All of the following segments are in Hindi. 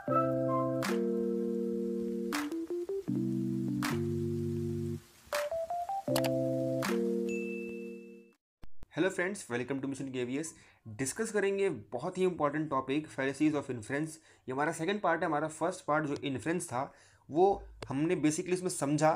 Hello friends, welcome to mission KVS. Discuss करेंगे बहुत ही important topic fallacies of inference. ये हमारा सेकंड पार्ट है। हमारा फर्स्ट पार्ट जो इन्फ्रेंस था वो हमने बेसिकली इसमें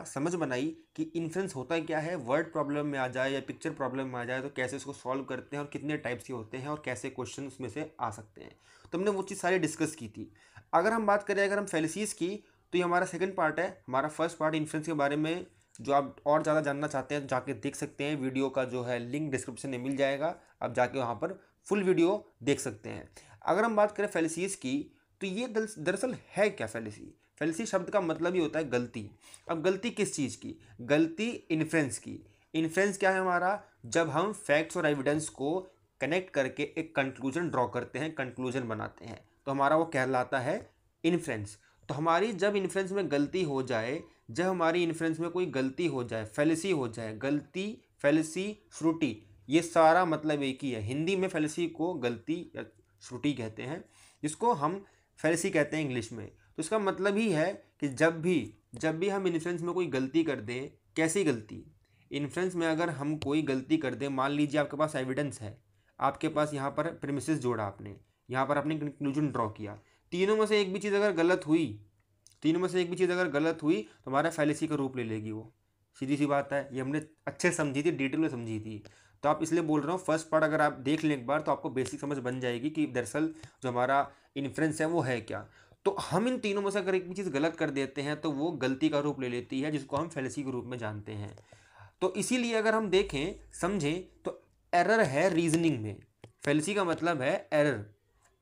समझ बनाई कि इन्फ्रेंस होता क्या है, वर्ड प्रॉब्लम में आ जाए या पिक्चर प्रॉब्लम में आ जाए तो कैसे इसको सॉल्व करते हैं और कितने टाइप्स के होते हैं और कैसे क्वेश्चन उसमें से आ सकते हैं। तो हमने वो चीज़ सारी डिस्कस की थी। अगर हम बात करें अगर हम फैलेसीज की, तो ये हमारा सेकंड पार्ट है। हमारा फर्स्ट पार्ट इन्फ्रेंस के बारे में जो आप और ज़्यादा जानना चाहते हैं जाके देख सकते हैं। वीडियो का जो है लिंक डिस्क्रिप्शन में मिल जाएगा, आप जाके वहाँ पर फुल वीडियो देख सकते हैं। अगर हम बात करें फैलेसीज की, तो ये दरअसल है क्या फैलेसी। फैलेसी शब्द का मतलब ही होता है गलती। अब गलती किस चीज़ की? गलती इन्फ्रेंस की। इन्फ्रेंस क्या है हमारा? जब हम फैक्ट्स और एविडेंस को कनेक्ट करके एक कंक्लूजन ड्रॉ करते हैं, कंक्लूजन बनाते हैं, तो हमारा वो कहलाता है इन्फ्रेंस। तो हमारी जब इन्फ्रेंस में गलती हो जाए, जब हमारी इन्फ्रेंस में कोई गलती हो जाए, फैलेसी हो जाए, गलती, फैलेसी, श्रुति, ये सारा मतलब एक ही है। हिंदी में फैलेसी को गलती या श्रुति कहते हैं, जिसको हम फैलेसी कहते हैं इंग्लिश में। तो इसका मतलब ही है कि जब भी हम इन्फ्रेंस में कोई गलती कर दें, कैसी गलती? इन्फ्रेंस में अगर हम कोई गलती कर दें, मान लीजिए आपके पास एविडेंस है, आपके पास यहाँ पर प्रीमिसेस जोड़ा, आपने यहाँ पर अपनी कंक्लूजन ड्रॉ किया, तीनों में से एक भी चीज़ अगर गलत हुई तो हमारा फैलेसी का रूप ले लेगी वो। सीधी सी बात है, ये हमने अच्छे समझी थी, डिटेल में समझी थी। तो आप इसलिए बोल रहा हूँ, फर्स्ट पार्ट अगर आप देख लें एक बार तो आपको बेसिक समझ बन जाएगी कि दरअसल जो हमारा इन्फ्रेंस है वो है क्या। तो हम इन तीनों में से अगर एक भी चीज़ गलत कर देते हैं तो वो गलती का रूप ले लेती है, जिसको हम फैलेसी के रूप में जानते हैं। तो इसीलिए अगर हम देखें, समझें, तो एरर है रीजनिंग में। फैलेसी का मतलब है एरर।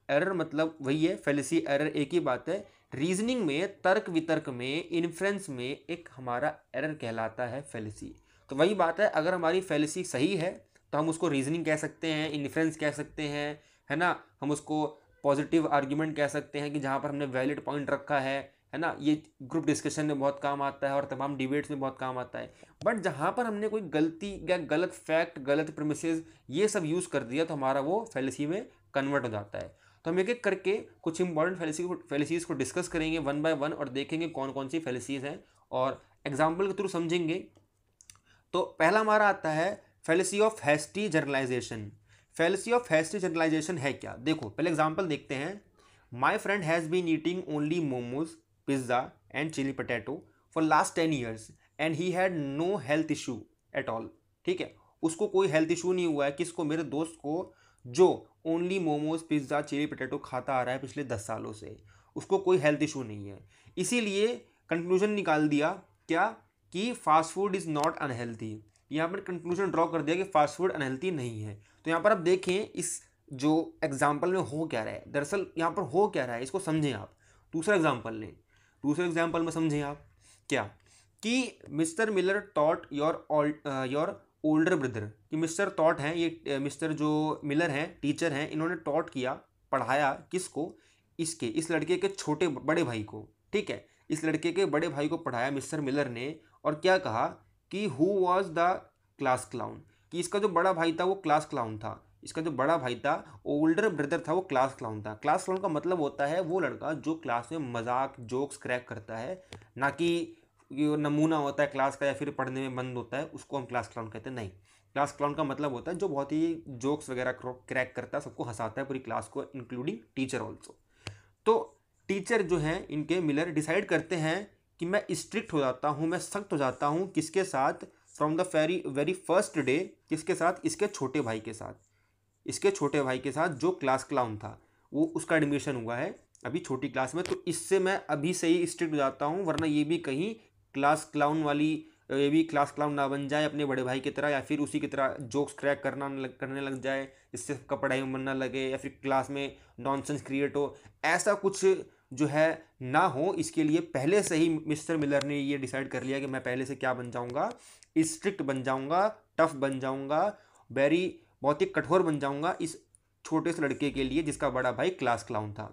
एरर मतलब वही है, फैलेसी एरर एक ही बात है। रीजनिंग में, तर्क वितर्क में, इन्फ्रेंस में एक हमारा एरर कहलाता है फैलेसी। तो वही बात है, अगर हमारी फैलेसी सही है तो हम उसको रीजनिंग कह सकते हैं, इन्फ्रेंस कह सकते हैं, है ना। हम उसको पॉजिटिव आर्ग्यूमेंट कह सकते हैं कि जहाँ पर हमने वैलिड पॉइंट रखा है ना। ये ग्रुप डिस्कशन में बहुत काम आता है और तमाम डिबेट्स में बहुत काम आता है। बट जहाँ पर हमने कोई गलती या गलत फैक्ट, गलत प्रीमिसेस, ये सब यूज़ कर दिया तो हमारा वो फैलेसी में कन्वर्ट हो जाता है। तो हम एक एक करके कुछ इंपॉर्टेंट फैलेसीज को डिस्कस करेंगे वन बाय वन और देखेंगे कौन कौन सी फैलेसीज हैं और एग्जाम्पल के थ्रू समझेंगे। तो पहला हमारा आता है fallacy of hasty generalization. Fallacy of hasty generalization है क्या? देखो पहले एग्जाम्पल देखते हैं। My friend has been eating only momos, pizza and chilli potato for last 10 years and he had no health issue at all. ठीक है, उसको कोई हेल्थ इशू नहीं हुआ है। किसको? मेरे दोस्त को, जो only momos, pizza, chilli potato खाता आ रहा है पिछले 10 सालों से, उसको कोई हेल्थ इशू नहीं है। इसीलिए कंक्लूजन निकाल दिया क्या? कि fast food is not unhealthy. यहाँ पर कंक्लूजन ड्रॉ कर दिया कि फास्ट फूड अनहेल्थी नहीं है। तो यहाँ पर आप देखें इस जो एग्जाम्पल में हो क्या रहा है, दरअसल यहाँ पर हो क्या रहा है, इसको समझें आप। दूसरा एग्जाम्पल लें, दूसरे एग्जाम्पल में समझें आप क्या, कि mister Miller taught your older brother. कि मिस्टर टॉट हैं, ये मिस्टर जो मिलर हैं, टीचर हैं, इन्होंने टॉट किया, पढ़ाया किसको? इस लड़के के छोटे बड़े भाई को। ठीक है, इस लड़के के बड़े भाई को पढ़ाया मिस्टर मिलर ने। और क्या कहा कि who was the class clown. कि इसका जो बड़ा भाई था वो क्लास क्लाउन था। इसका जो बड़ा भाई था, ओल्डर ब्रदर था, वो क्लास क्लाउन था। क्लास क्लाउन का मतलब होता है वो लड़का जो क्लास में मजाक, जोक्स क्रैक करता है, ना कि ये नमूना होता है क्लास का या फिर पढ़ने में मंद होता है, उसको हम क्लास क्लाउन कहते हैं। नहीं, क्लास क्लाउन का मतलब होता है जो बहुत ही जोक्स वगैरह क्रैक करता है, सबको हंसाता है, पूरी क्लास को, इंक्लूडिंग टीचर ऑल्सो। तो टीचर जो हैं इनके, मिलर, डिसाइड करते हैं कि मैं स्ट्रिक्ट हो जाता हूँ, मैं सख्त हो जाता हूँ। किसके साथ? From the very first day. किसके साथ? इसके छोटे भाई के साथ। इसके छोटे भाई के साथ जो क्लास क्लाउन था, वो उसका एडमिशन हुआ है अभी छोटी क्लास में, तो इससे मैं अभी से ही स्ट्रिक्ट हो जाता हूँ, वरना ये भी कहीं क्लास क्लाउन वाली, ये भी क्लास क्लाउन ना बन जाए अपने बड़े भाई की तरह, या फिर उसी की तरह जोक्स क्रैक करने लग जाए, इससे सबका पढ़ाई में मन ना लगे, या फिर क्लास में नॉनसेंस क्रिएट हो। ऐसा कुछ जो है ना हो, इसके लिए पहले से ही मिस्टर मिलर ने ये डिसाइड कर लिया कि मैं पहले से क्या बन जाऊँगा? स्ट्रिक्ट बन जाऊँगा, टफ बन जाऊँगा, वेरी, बहुत ही कठोर बन जाऊँगा इस छोटे से लड़के के लिए जिसका बड़ा भाई क्लास क्लाउन था।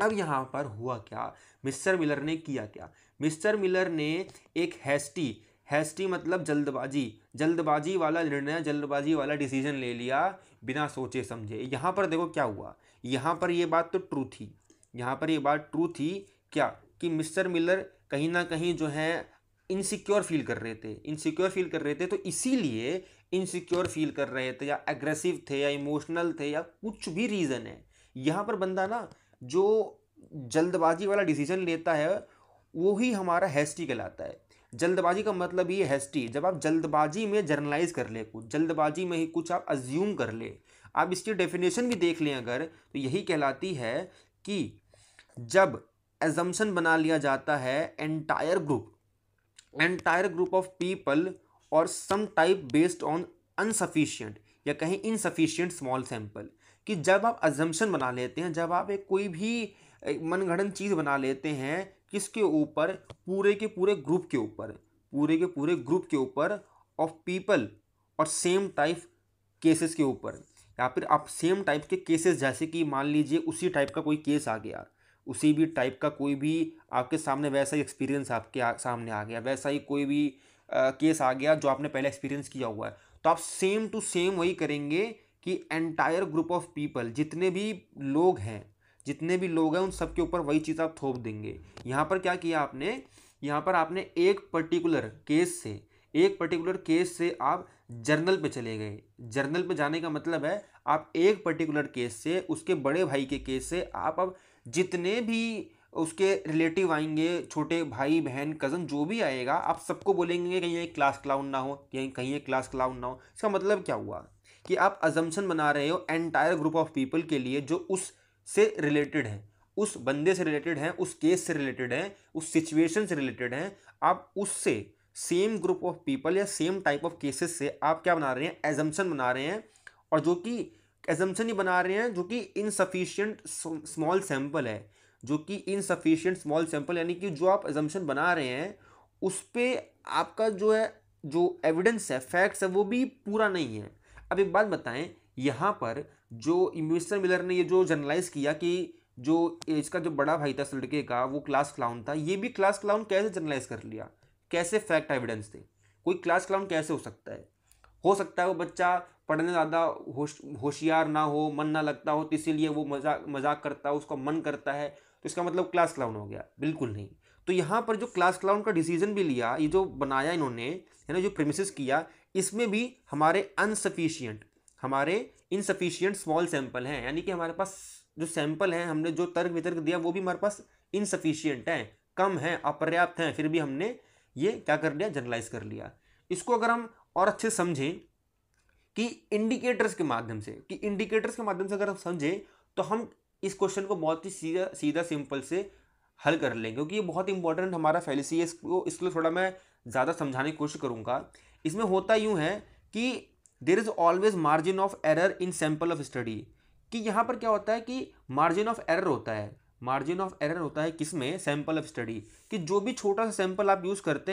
अब यहाँ पर हुआ क्या? मिस्टर मिलर ने किया क्या? मिस्टर मिलर ने एक हैस्टी मतलब जल्दबाजी वाला निर्णय, जल्दबाजी वाला डिसीजन ले लिया बिना सोचे समझे। यहाँ पर देखो क्या हुआ, यहाँ पर ये बात तो ट्रू थी, यहाँ पर ये बात ट्रू थी क्या, कि मिस्टर मिलर कहीं ना कहीं जो है इनसिक्योर फील कर रहे थे, इनसिक्योर फील कर रहे थे, तो इसीलिए इनसिक्योर फील कर रहे थे, या एग्रेसिव थे, या इमोशनल थे, या कुछ भी रीज़न है। यहाँ पर बंदा ना जो जल्दबाजी वाला डिसीजन लेता है वो ही हमारा हैस्टी कहलाता है। जल्दबाजी का मतलब ये हैस्टी, जब आप जल्दबाजी में जर्नलाइज कर ले, कुछ जल्दबाजी में ही कुछ आप अज्यूम कर ले। आप इसकी डेफिनेशन भी देख लें अगर, तो यही कहलाती है कि जब एजम्पशन बना लिया जाता है एंटायर ग्रुप ऑफ पीपल और सम टाइप बेस्ड ऑन अनसफिशिएंट या कहीं इनसफिशिएंट स्मॉल सैंपल, कि जब आप अजम्पशन बना लेते हैं, जब आप एक कोई भी मनगढ़ंत चीज़ बना लेते हैं किसके ऊपर, पूरे के पूरे ग्रुप के ऊपर, पूरे के पूरे ग्रुप के ऊपर ऑफ पीपल और सेम टाइप केसेस के ऊपर, या फिर आप सेम टाइप के केसेस, जैसे कि मान लीजिए उसी टाइप का कोई केस आ गया, उसी भी टाइप का कोई भी आपके सामने वैसा ही एक्सपीरियंस आपके सामने आ गया, वैसा ही कोई भी केस आ गया जो आपने पहले एक्सपीरियंस किया हुआ है, तो आप सेम टू सेम वही करेंगे कि एंटायर ग्रुप ऑफ पीपल, जितने भी लोग हैं उन सब के ऊपर वही चीज़ आप थोप देंगे। यहाँ पर क्या किया आपने, यहाँ पर आपने एक पर्टिकुलर केस से आप जर्नल पे चले गए। जर्नल पे जाने का मतलब है आप एक पर्टिकुलर केस से, उसके बड़े भाई के केस से आप अब जितने भी उसके रिलेटिव आएंगे, छोटे भाई बहन कज़न जो भी आएगा, आप सबको बोलेंगे कहीं एक क्लास क्लाउन ना हो, कहीं एक क्लास क्लाउन ना हो। इसका मतलब क्या हुआ कि आप अजम्पशन बना रहे हो एंटायर ग्रुप ऑफ पीपल के लिए जो उस से रिलेटेड है, उस बंदे से रिलेटेड है, उस केस से रिलेटेड है, उस सिचुएशन से रिलेटेड है। आप उससे सेम ग्रुप ऑफ पीपल या सेम टाइप ऑफ केसेस से आप क्या बना रहे हैं, एजम्पशन बना रहे हैं, और जो कि एजम्पशन ही बना रहे हैं जो कि इनसफिशिएंट स्मॉल सैंपल है, जो कि इनसफिशिएंट स्मॉल सैंपल, यानी कि जो आप एजम्पशन बना रहे हैं उस पे आपका जो है, जो एविडेंस है, फैक्ट्स है, वो भी पूरा नहीं है। अब एक बात बताएं, यहाँ पर जो मिस्टर मिलर ने ये जो जनरलाइज किया कि जो इसका जो बड़ा भाई था इस लड़के का वो क्लास क्लाउन था, ये भी क्लास क्लाउन कैसे जनरलाइज कर लिया, कैसे फैक्ट एविडेंस थे, कोई क्लास क्लाउन कैसे हो सकता है वो बच्चा पढ़ने ज़्यादा होशियार ना हो, मन ना लगता हो, तो इसीलिए वो मजाक मजाक करता है, उसका मन करता है, तो इसका मतलब क्लास क्लाउन हो गया? बिल्कुल नहीं। तो यहाँ पर जो क्लास क्लाउन का डिसीजन भी लिया, ये जो बनाया इन्होंने, है ना, जो प्रेमिसेस किया, इसमें भी हमारे इनसफिशिएंट स्मॉल सैंपल हैं, यानी कि हमारे पास जो सैंपल हैं, हमने जो तर्क वितर्क दिया वो भी हमारे पास इनसफिशिएंट हैं, कम हैं, अपर्याप्त हैं, फिर भी हमने ये क्या कर लिया, जनरलाइज कर लिया। इसको अगर हम और अच्छे से समझें कि इंडिकेटर्स के माध्यम से, अगर हम समझें तो हम इस क्वेश्चन को बहुत ही सीधा सीधा सिंपल से हल कर लेंगे, क्योंकि ये बहुत इंपॉर्टेंट हमारा फैलेसी है। इसको थोड़ा मैं ज़्यादा समझाने की कोशिश करूँगा। इसमें होता यूँ है कि there is always margin of error in sample of study, कि यहाँ पर क्या होता है कि मार्जिन ऑफ एरर होता है। मार्जिन ऑफ एरर होता है किसमें, सैंपल ऑफ स्टडी, कि जो भी छोटा सा सैंपल आप यूज़ करते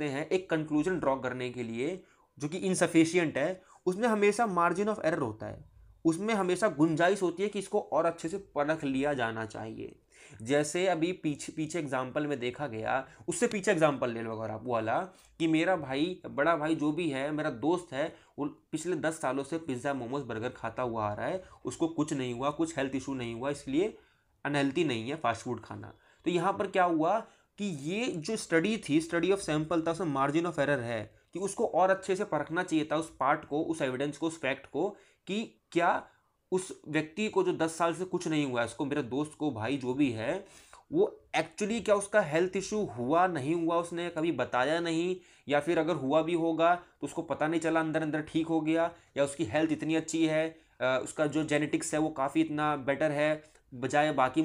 हैं, एक कंक्लूजन ड्रॉ करने के लिए जो कि इनसफिशियंट है, उसमें हमेशा मार्जिन ऑफ एरर होता है, उसमें हमेशा गुंजाइश होती है कि इसको और अच्छे से परख लिया जाना चाहिए। जैसे अभी पीछे एग्जाम्पल में देखा गया, उससे पीछे एग्जाम्पल ले लो अगर आप, वो वाला कि मेरा भाई, बड़ा भाई जो भी है, मेरा दोस्त है, वो पिछले 10 सालों से पिज़्ज़ा मोमोज बर्गर खाता हुआ आ रहा है, उसको कुछ नहीं हुआ, कुछ हेल्थ इशू नहीं हुआ, इसलिए अनहेल्थी नहीं है फास्ट फूड खाना। तो यहाँ पर क्या हुआ कि ये जो स्टडी थी, स्टडी ऑफ सैंपल था, उसमें मार्जिन ऑफ एरर है कि उसको और अच्छे से परखना चाहिए था, उस पार्ट को, उस एविडेंस को, उस फैक्ट को, कि क्या उस व्यक्ति को जो 10 साल से कुछ नहीं हुआ है, उसको, मेरे दोस्त को, भाई जो भी है, वो एक्चुअली क्या उसका हेल्थ इशू हुआ नहीं हुआ, उसने कभी बताया नहीं, या फिर अगर हुआ भी होगा तो उसको पता नहीं चला, अंदर अंदर ठीक हो गया, या उसकी हेल्थ इतनी अच्छी है, उसका जो जेनेटिक्स है वो काफ़ी इतना बेटर है बजाय बाकी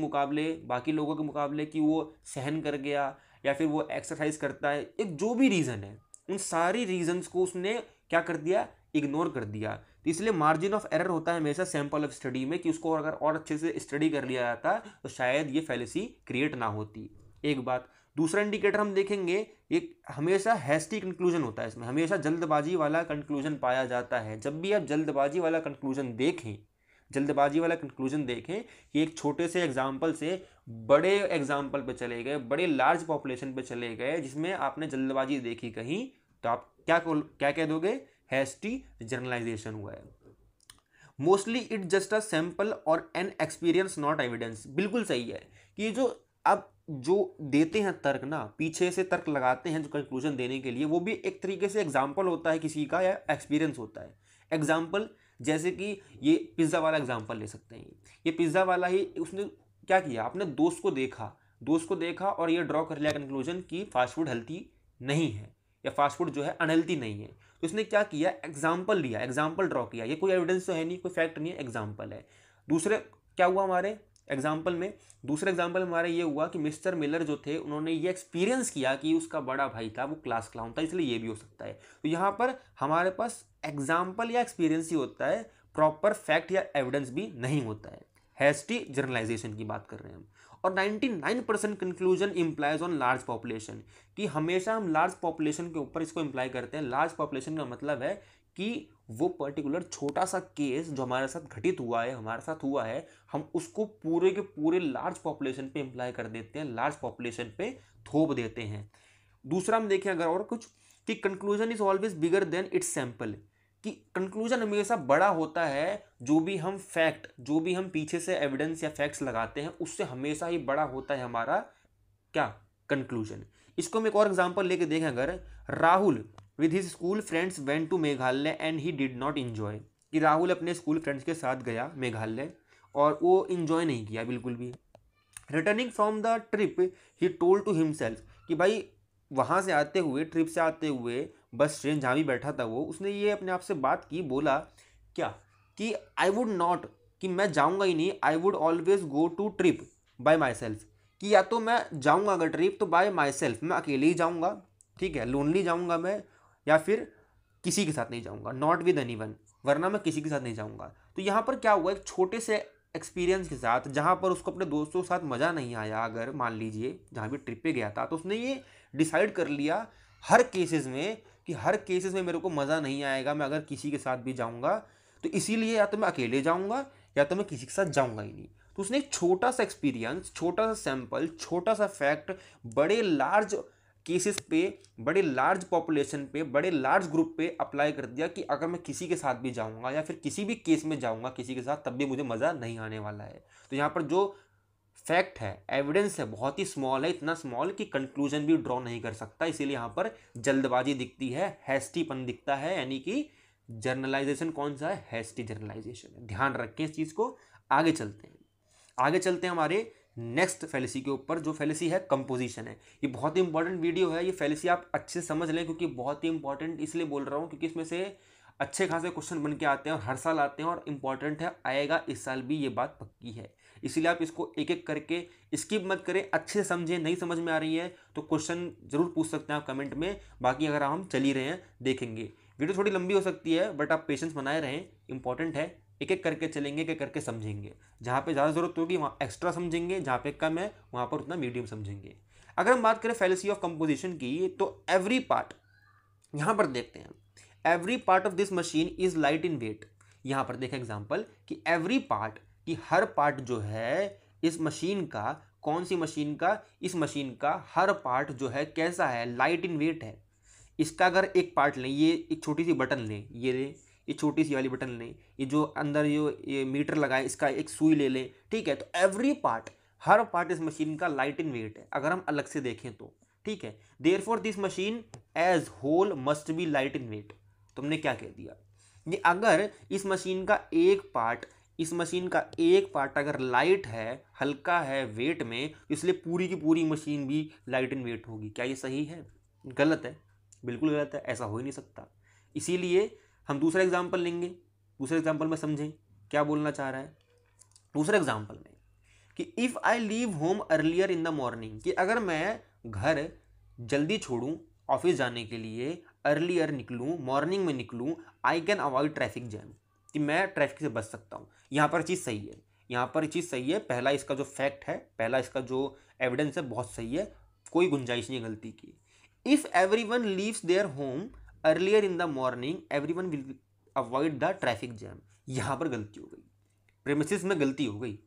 लोगों के मुकाबले, कि वो सहन कर गया, या फिर वो एक्सरसाइज करता है, एक जो भी रीज़न है, उन सारी रीजंस को उसने क्या कर दिया, इग्नोर कर दिया। तो इसलिए मार्जिन ऑफ एरर होता है हमेशा सैंपल ऑफ स्टडी में, कि उसको अगर और अच्छे से स्टडी कर लिया जाता तो शायद ये फैलेसी क्रिएट ना होती। एक बात। दूसरा इंडिकेटर हम देखेंगे, एक हमेशा हैस्टी कंक्लूजन होता है, इसमें हमेशा जल्दबाजी वाला कंक्लूजन पाया जाता है। जब भी आप जल्दबाजी वाला कंक्लूजन देखें कि एक छोटे से एग्जाम्पल से बड़े एग्जाम्पल पे चले गए, बड़े लार्ज पॉपुलेशन पे चले गए, जिसमें आपने जल्दबाजी देखी कहीं, तो आप क्या कह दोगे, हैस्टी जनरलाइजेशन हुआ है। Mostly it just a sample और एन एक्सपीरियंस नॉट एविडेंस। बिल्कुल सही है कि जो अब जो देते हैं तर्क ना, पीछे से तर्क लगाते हैं जो कंक्लूजन देने के लिए, वो भी एक तरीके से एग्जाम्पल होता है किसी का या एक्सपीरियंस होता है। एग्जाम्पल जैसे कि ये पिज़्ज़ा वाला एग्जाम्पल ले सकते हैं। ये पिज़्ज़ा वाला ही, उसने क्या किया, अपने दोस्त को देखा और ये ड्रॉ कर लिया कंक्लूजन कि फास्ट फूड हेल्थी नहीं है या फास्ट फूड जो है अनहेल्थी नहीं है। तो इसने क्या किया, एग्जाम्पल लिया, एग्जाम्पल ड्रॉ किया। ये कोई एविडेंस तो है नहीं, कोई फैक्ट नहीं है, एग्जाम्पल है। दूसरे क्या हुआ हमारे एग्जाम्पल में, दूसरे एग्जाम्पल में हमारा ये हुआ कि मिस्टर मिलर जो थे उन्होंने ये एक्सपीरियंस किया कि उसका बड़ा भाई था वो क्लास क्लाउन था, इसलिए ये भी हो सकता है। तो यहाँ पर हमारे पास एग्जाम्पल या एक्सपीरियंस ही होता है, प्रॉपर फैक्ट या एविडेंस भी नहीं होता है। हैस्टी जनरलाइजेशन की बात कर रहे हैं हम। और 99% conclusion implies on large population, कि हमेशा हम लार्ज पॉपुलेशन के ऊपर इसको इम्प्लाई करते हैं। लार्ज पॉपुलेशन का मतलब है कि वो पर्टिकुलर छोटा सा केस जो हमारे साथ घटित हुआ है, हमारे साथ हुआ है, हम उसको पूरे के पूरे लार्ज पॉपुलेशन पे इम्प्लाई कर देते हैं, लार्ज पॉपुलेशन पे थोप देते हैं। दूसरा हम देखें अगर और कुछ, कि conclusion is always bigger than it's sample, कि कंक्लूजन हमेशा बड़ा होता है, जो भी हम फैक्ट, जो भी हम पीछे से एविडेंस या फैक्ट्स लगाते हैं उससे हमेशा ही बड़ा होता है हमारा क्या, कंक्लूजन। इसको हम एक और एग्जांपल लेके देखें अगर, Rahul with his school friends went to Meghalaya and he did not enjoy, कि राहुल अपने स्कूल फ्रेंड्स के साथ गया मेघालय और वो इंजॉय नहीं किया बिल्कुल भी। Returning from the trip he told to himself, कि भाई वहाँ से आते हुए, ट्रिप से आते हुए बस ट्रेन जहाँ भी बैठा था वो, उसने ये अपने आप से बात की, बोला क्या कि आई वुड नॉट, कि मैं जाऊँगा ही नहीं, I would always go to trip by myself, कि या तो मैं जाऊँगा अगर ट्रिप तो बाय माई सेल्फ, मैं अकेले ही जाऊँगा, ठीक है, लोनली जाऊँगा मैं, या फिर किसी के साथ नहीं जाऊँगा, नॉट विद एनी वन, वरना मैं किसी के साथ नहीं जाऊँगा। तो यहाँ पर क्या हुआ, एक छोटे से एक्सपीरियंस के साथ, जहाँ पर उसको अपने दोस्तों के साथ मज़ा नहीं आया, अगर मान लीजिए जहाँ भी ट्रिप पे गया था, तो उसने ये डिसाइड कर लिया हर केसेस में कि हर केसेस में मेरे को मज़ा नहीं आएगा मैं अगर किसी के साथ भी जाऊँगा, तो इसीलिए या तो मैं अकेले जाऊँगा या तो मैं किसी के साथ जाऊँगा ही नहीं। तो उसने एक छोटा सा एक्सपीरियंस, छोटा सा सैंपल, छोटा सा फैक्ट बड़े लार्ज केसेस पे, बड़े लार्ज पॉपुलेशन पे, बड़े लार्ज ग्रुप पे अप्लाई कर दिया कि अगर मैं किसी के साथ भी जाऊँगा या फिर किसी भी केस में जाऊँगा किसी के साथ, तब भी मुझे मज़ा नहीं आने वाला है। तो यहाँ पर जो फैक्ट है, एविडेंस है, बहुत ही स्मॉल है, इतना स्मॉल कि कंक्लूजन भी ड्रॉ नहीं कर सकता, इसीलिए यहाँ पर जल्दबाजी दिखती है, हैस्टीपन दिखता है, यानी कि जर्नलाइजेशन कौन सा है, हैस्टी जर्नलाइजेशन। ध्यान रखें इस चीज़ को। आगे चलते हैं, आगे चलते हैं हमारे नेक्स्ट फैलेसी के ऊपर, जो फैलेसी है कंपोजिशन है। ये बहुत ही इंपॉर्टेंट वीडियो है, ये फैलेसी आप अच्छे से समझ लें, क्योंकि बहुत ही इंपॉर्टेंट इसलिए बोल रहा हूँ क्योंकि इसमें से अच्छे खासे क्वेश्चन बन के आते हैं और हर साल आते हैं और इंपॉर्टेंट है, आएगा इस साल भी, ये बात पक्की है। इसीलिए आप इसको एक एक करके स्किप मत करें, अच्छे से समझें। नहीं समझ में आ रही है तो क्वेश्चन जरूर पूछ सकते हैं आप कमेंट में, बाकी अगर हम चल ही रहे हैं देखेंगे। वीडियो थोड़ी लंबी हो सकती है बट आप पेशेंस बनाए रहें, इंपॉर्टेंट है, एक एक करके चलेंगे, एक एक करके समझेंगे। जहाँ पे ज़्यादा ज़रूरत होगी वहाँ एक्स्ट्रा समझेंगे, जहाँ पे कम है वहाँ पर उतना मीडियम समझेंगे। अगर हम बात करें फैलेसी ऑफ कंपोजिशन की, तो एवरी पार्ट, यहाँ पर देखते हैं, every part of this machine is light in weight. यहाँ पर देखें एग्जाम्पल कि एवरी पार्ट, कि हर पार्ट जो है इस मशीन का, कौन सी मशीन का, इस मशीन का हर पार्ट जो है कैसा है, लाइट इन वेट है। इसका अगर एक पार्ट लें, ये एक छोटी सी बटन लें, ये लें, ये छोटी सी वाली बटन लें, ये जो अंदर ये मीटर लगा है इसका एक सुई ले लें, ठीक है, तो एवरी पार्ट, हर पार्ट इस मशीन का लाइट इन वेट है अगर हम अलग से देखें तो, ठीक है। Therefore this machine as whole must be light in weight. तुमने क्या कह दिया, ये अगर इस मशीन का एक पार्ट, इस मशीन का एक पार्ट अगर लाइट है, हल्का है वेट में, इसलिए पूरी की पूरी मशीन भी लाइट इन वेट होगी। क्या ये सही है? गलत है, बिल्कुल गलत है, ऐसा हो ही नहीं सकता। इसीलिए हम दूसरा एग्जाम्पल लेंगे, दूसरे एग्जाम्पल में समझें क्या बोलना चाह रहा है। दूसरे एग्जाम्पल में कि if I leave home earlier in the morning, कि अगर मैं घर जल्दी छोड़ूं ऑफिस जाने के लिए, अर्लियर निकलूं, मॉर्निंग में निकलूं, I can avoid traffic jam, कि मैं ट्रैफिक से बच सकता हूँ। यहाँ पर चीज़ सही है, यहाँ पर चीज़ सही है। पहला इसका जो फैक्ट है, पहला इसका जो एविडेंस है बहुत सही है, कोई गुंजाइश नहीं है गलती की। If every one leaves their home earlier in the morning every one will avoid the traffic jam. यहाँ पर गलती हो गई, प्रेमिसिस में गलती हो गई।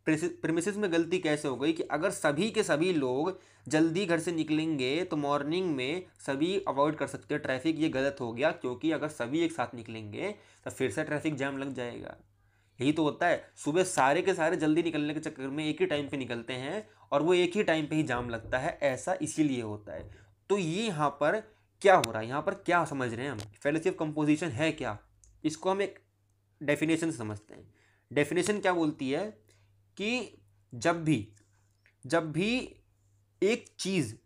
प्रेमिसिस में गलती कैसे हो गई कि अगर सभी के सभी लोग जल्दी घर से निकलेंगे तो मॉर्निंग में सभी अवॉइड कर सकते हैं ट्रैफिक, ये गलत हो गया, क्योंकि अगर सभी एक साथ निकलेंगे तो फिर से ट्रैफिक जैम लग जाएगा। यही तो होता है, सुबह सारे के सारे जल्दी निकलने के चक्कर में एक ही टाइम पे निकलते हैं और वो एक ही टाइम पे ही जाम लगता है, ऐसा इसीलिए होता है। तो ये यहाँ पर क्या हो रहा है, यहाँ पर क्या समझ रहे हैं हम, फैलेसी ऑफ कंपोजिशन है क्या, इसको हम एक डेफिनेशन से समझते हैं। डेफिनेशन क्या बोलती है कि जब भी एक चीज,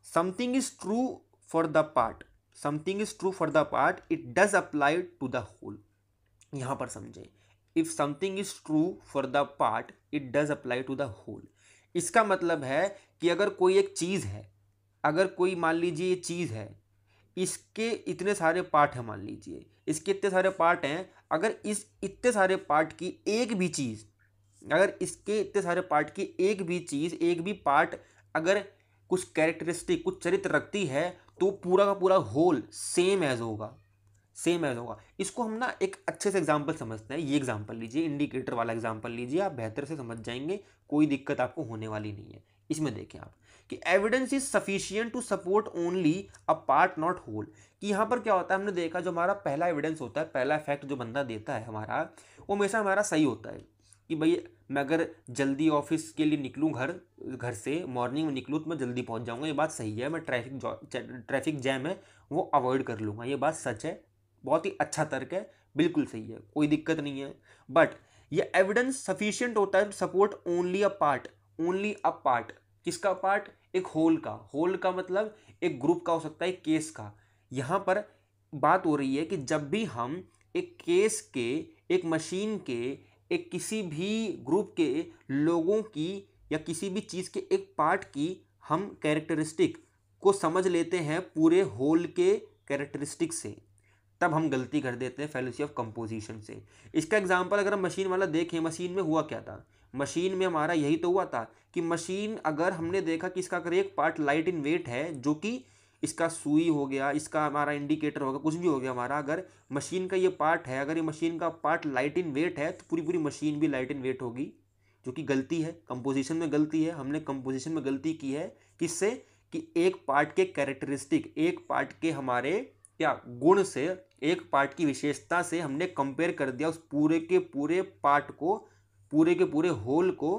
something is true for the part, something is true for the part, it does apply to the whole. यहां पर समझें, if something is true for the part it does apply to the whole. इसका मतलब है कि अगर कोई एक चीज है, अगर कोई मान लीजिए ये चीज है, इसके इतने सारे पार्ट हैं, मान लीजिए इसके इतने सारे पार्ट हैं, अगर इस इतने सारे पार्ट की एक भी चीज, अगर इसके इतने सारे पार्ट की एक भी चीज, एक भी पार्ट अगर कुछ कैरेक्टरिस्टिक, कुछ चरित्र रखती है, तो पूरा का पूरा होल सेम एज होगा, सेम एज होगा। इसको हम ना एक अच्छे से एग्जांपल समझते हैं। ये एग्जांपल लीजिए, इंडिकेटर वाला एग्जांपल लीजिए, आप बेहतर से समझ जाएंगे, कोई दिक्कत आपको होने वाली नहीं है। इसमें देखें आप कि evidence is sufficient to support only a part not whole. कि यहाँ पर क्या होता है, हमने देखा जो हमारा पहला एविडेंस होता है, पहला फैक्ट जो बंदा देता है हमारा, वो हमेशा हमारा सही होता है कि भाई मैं अगर जल्दी ऑफिस के लिए निकलूँ, घर से मॉर्निंग में निकलूँ तो मैं जल्दी पहुँच जाऊँगा, ये बात सही है। मैं ट्रैफिक जैम है वो अवॉइड कर लूँगा, ये बात सच है, बहुत ही अच्छा तर्क है, बिल्कुल सही है, कोई दिक्कत नहीं है। बट ये एविडेंस सफिशिएंट होता है to support only a part, only a part. किसका पार्ट? एक होल का। होल का मतलब एक ग्रुप का हो सकता है, एक केस का। यहाँ पर बात हो रही है कि जब भी हम एक केस के, एक मशीन के, एक किसी भी ग्रुप के लोगों की या किसी भी चीज़ के एक पार्ट की हम कैरेक्टरिस्टिक को समझ लेते हैं पूरे होल के कैरेक्टरिस्टिक से, तब हम गलती कर देते हैं फैलेसी ऑफ कंपोजिशन से। इसका एग्जांपल अगर हम मशीन वाला देखें, मशीन में हुआ क्या था, मशीन में हमारा यही तो हुआ था कि मशीन, अगर हमने देखा कि इसका अगर एक पार्ट लाइट इन वेट है, जो कि इसका सुई हो गया, इसका हमारा इंडिकेटर होगा, कुछ भी हो गया हमारा, अगर मशीन का ये पार्ट है, अगर ये मशीन का पार्ट लाइट इन वेट है, तो पूरी पूरी मशीन भी लाइट इन वेट होगी, जो कि गलती है, कंपोजिशन में गलती है। हमने कंपोजिशन में गलती की है, किससे? कि एक पार्ट के कैरेक्टरिस्टिक, एक पार्ट के हमारे क्या गुण से, एक पार्ट की विशेषता से हमने कंपेयर कर दिया उस पूरे के पूरे पार्ट को, पूरे के पूरे होल को।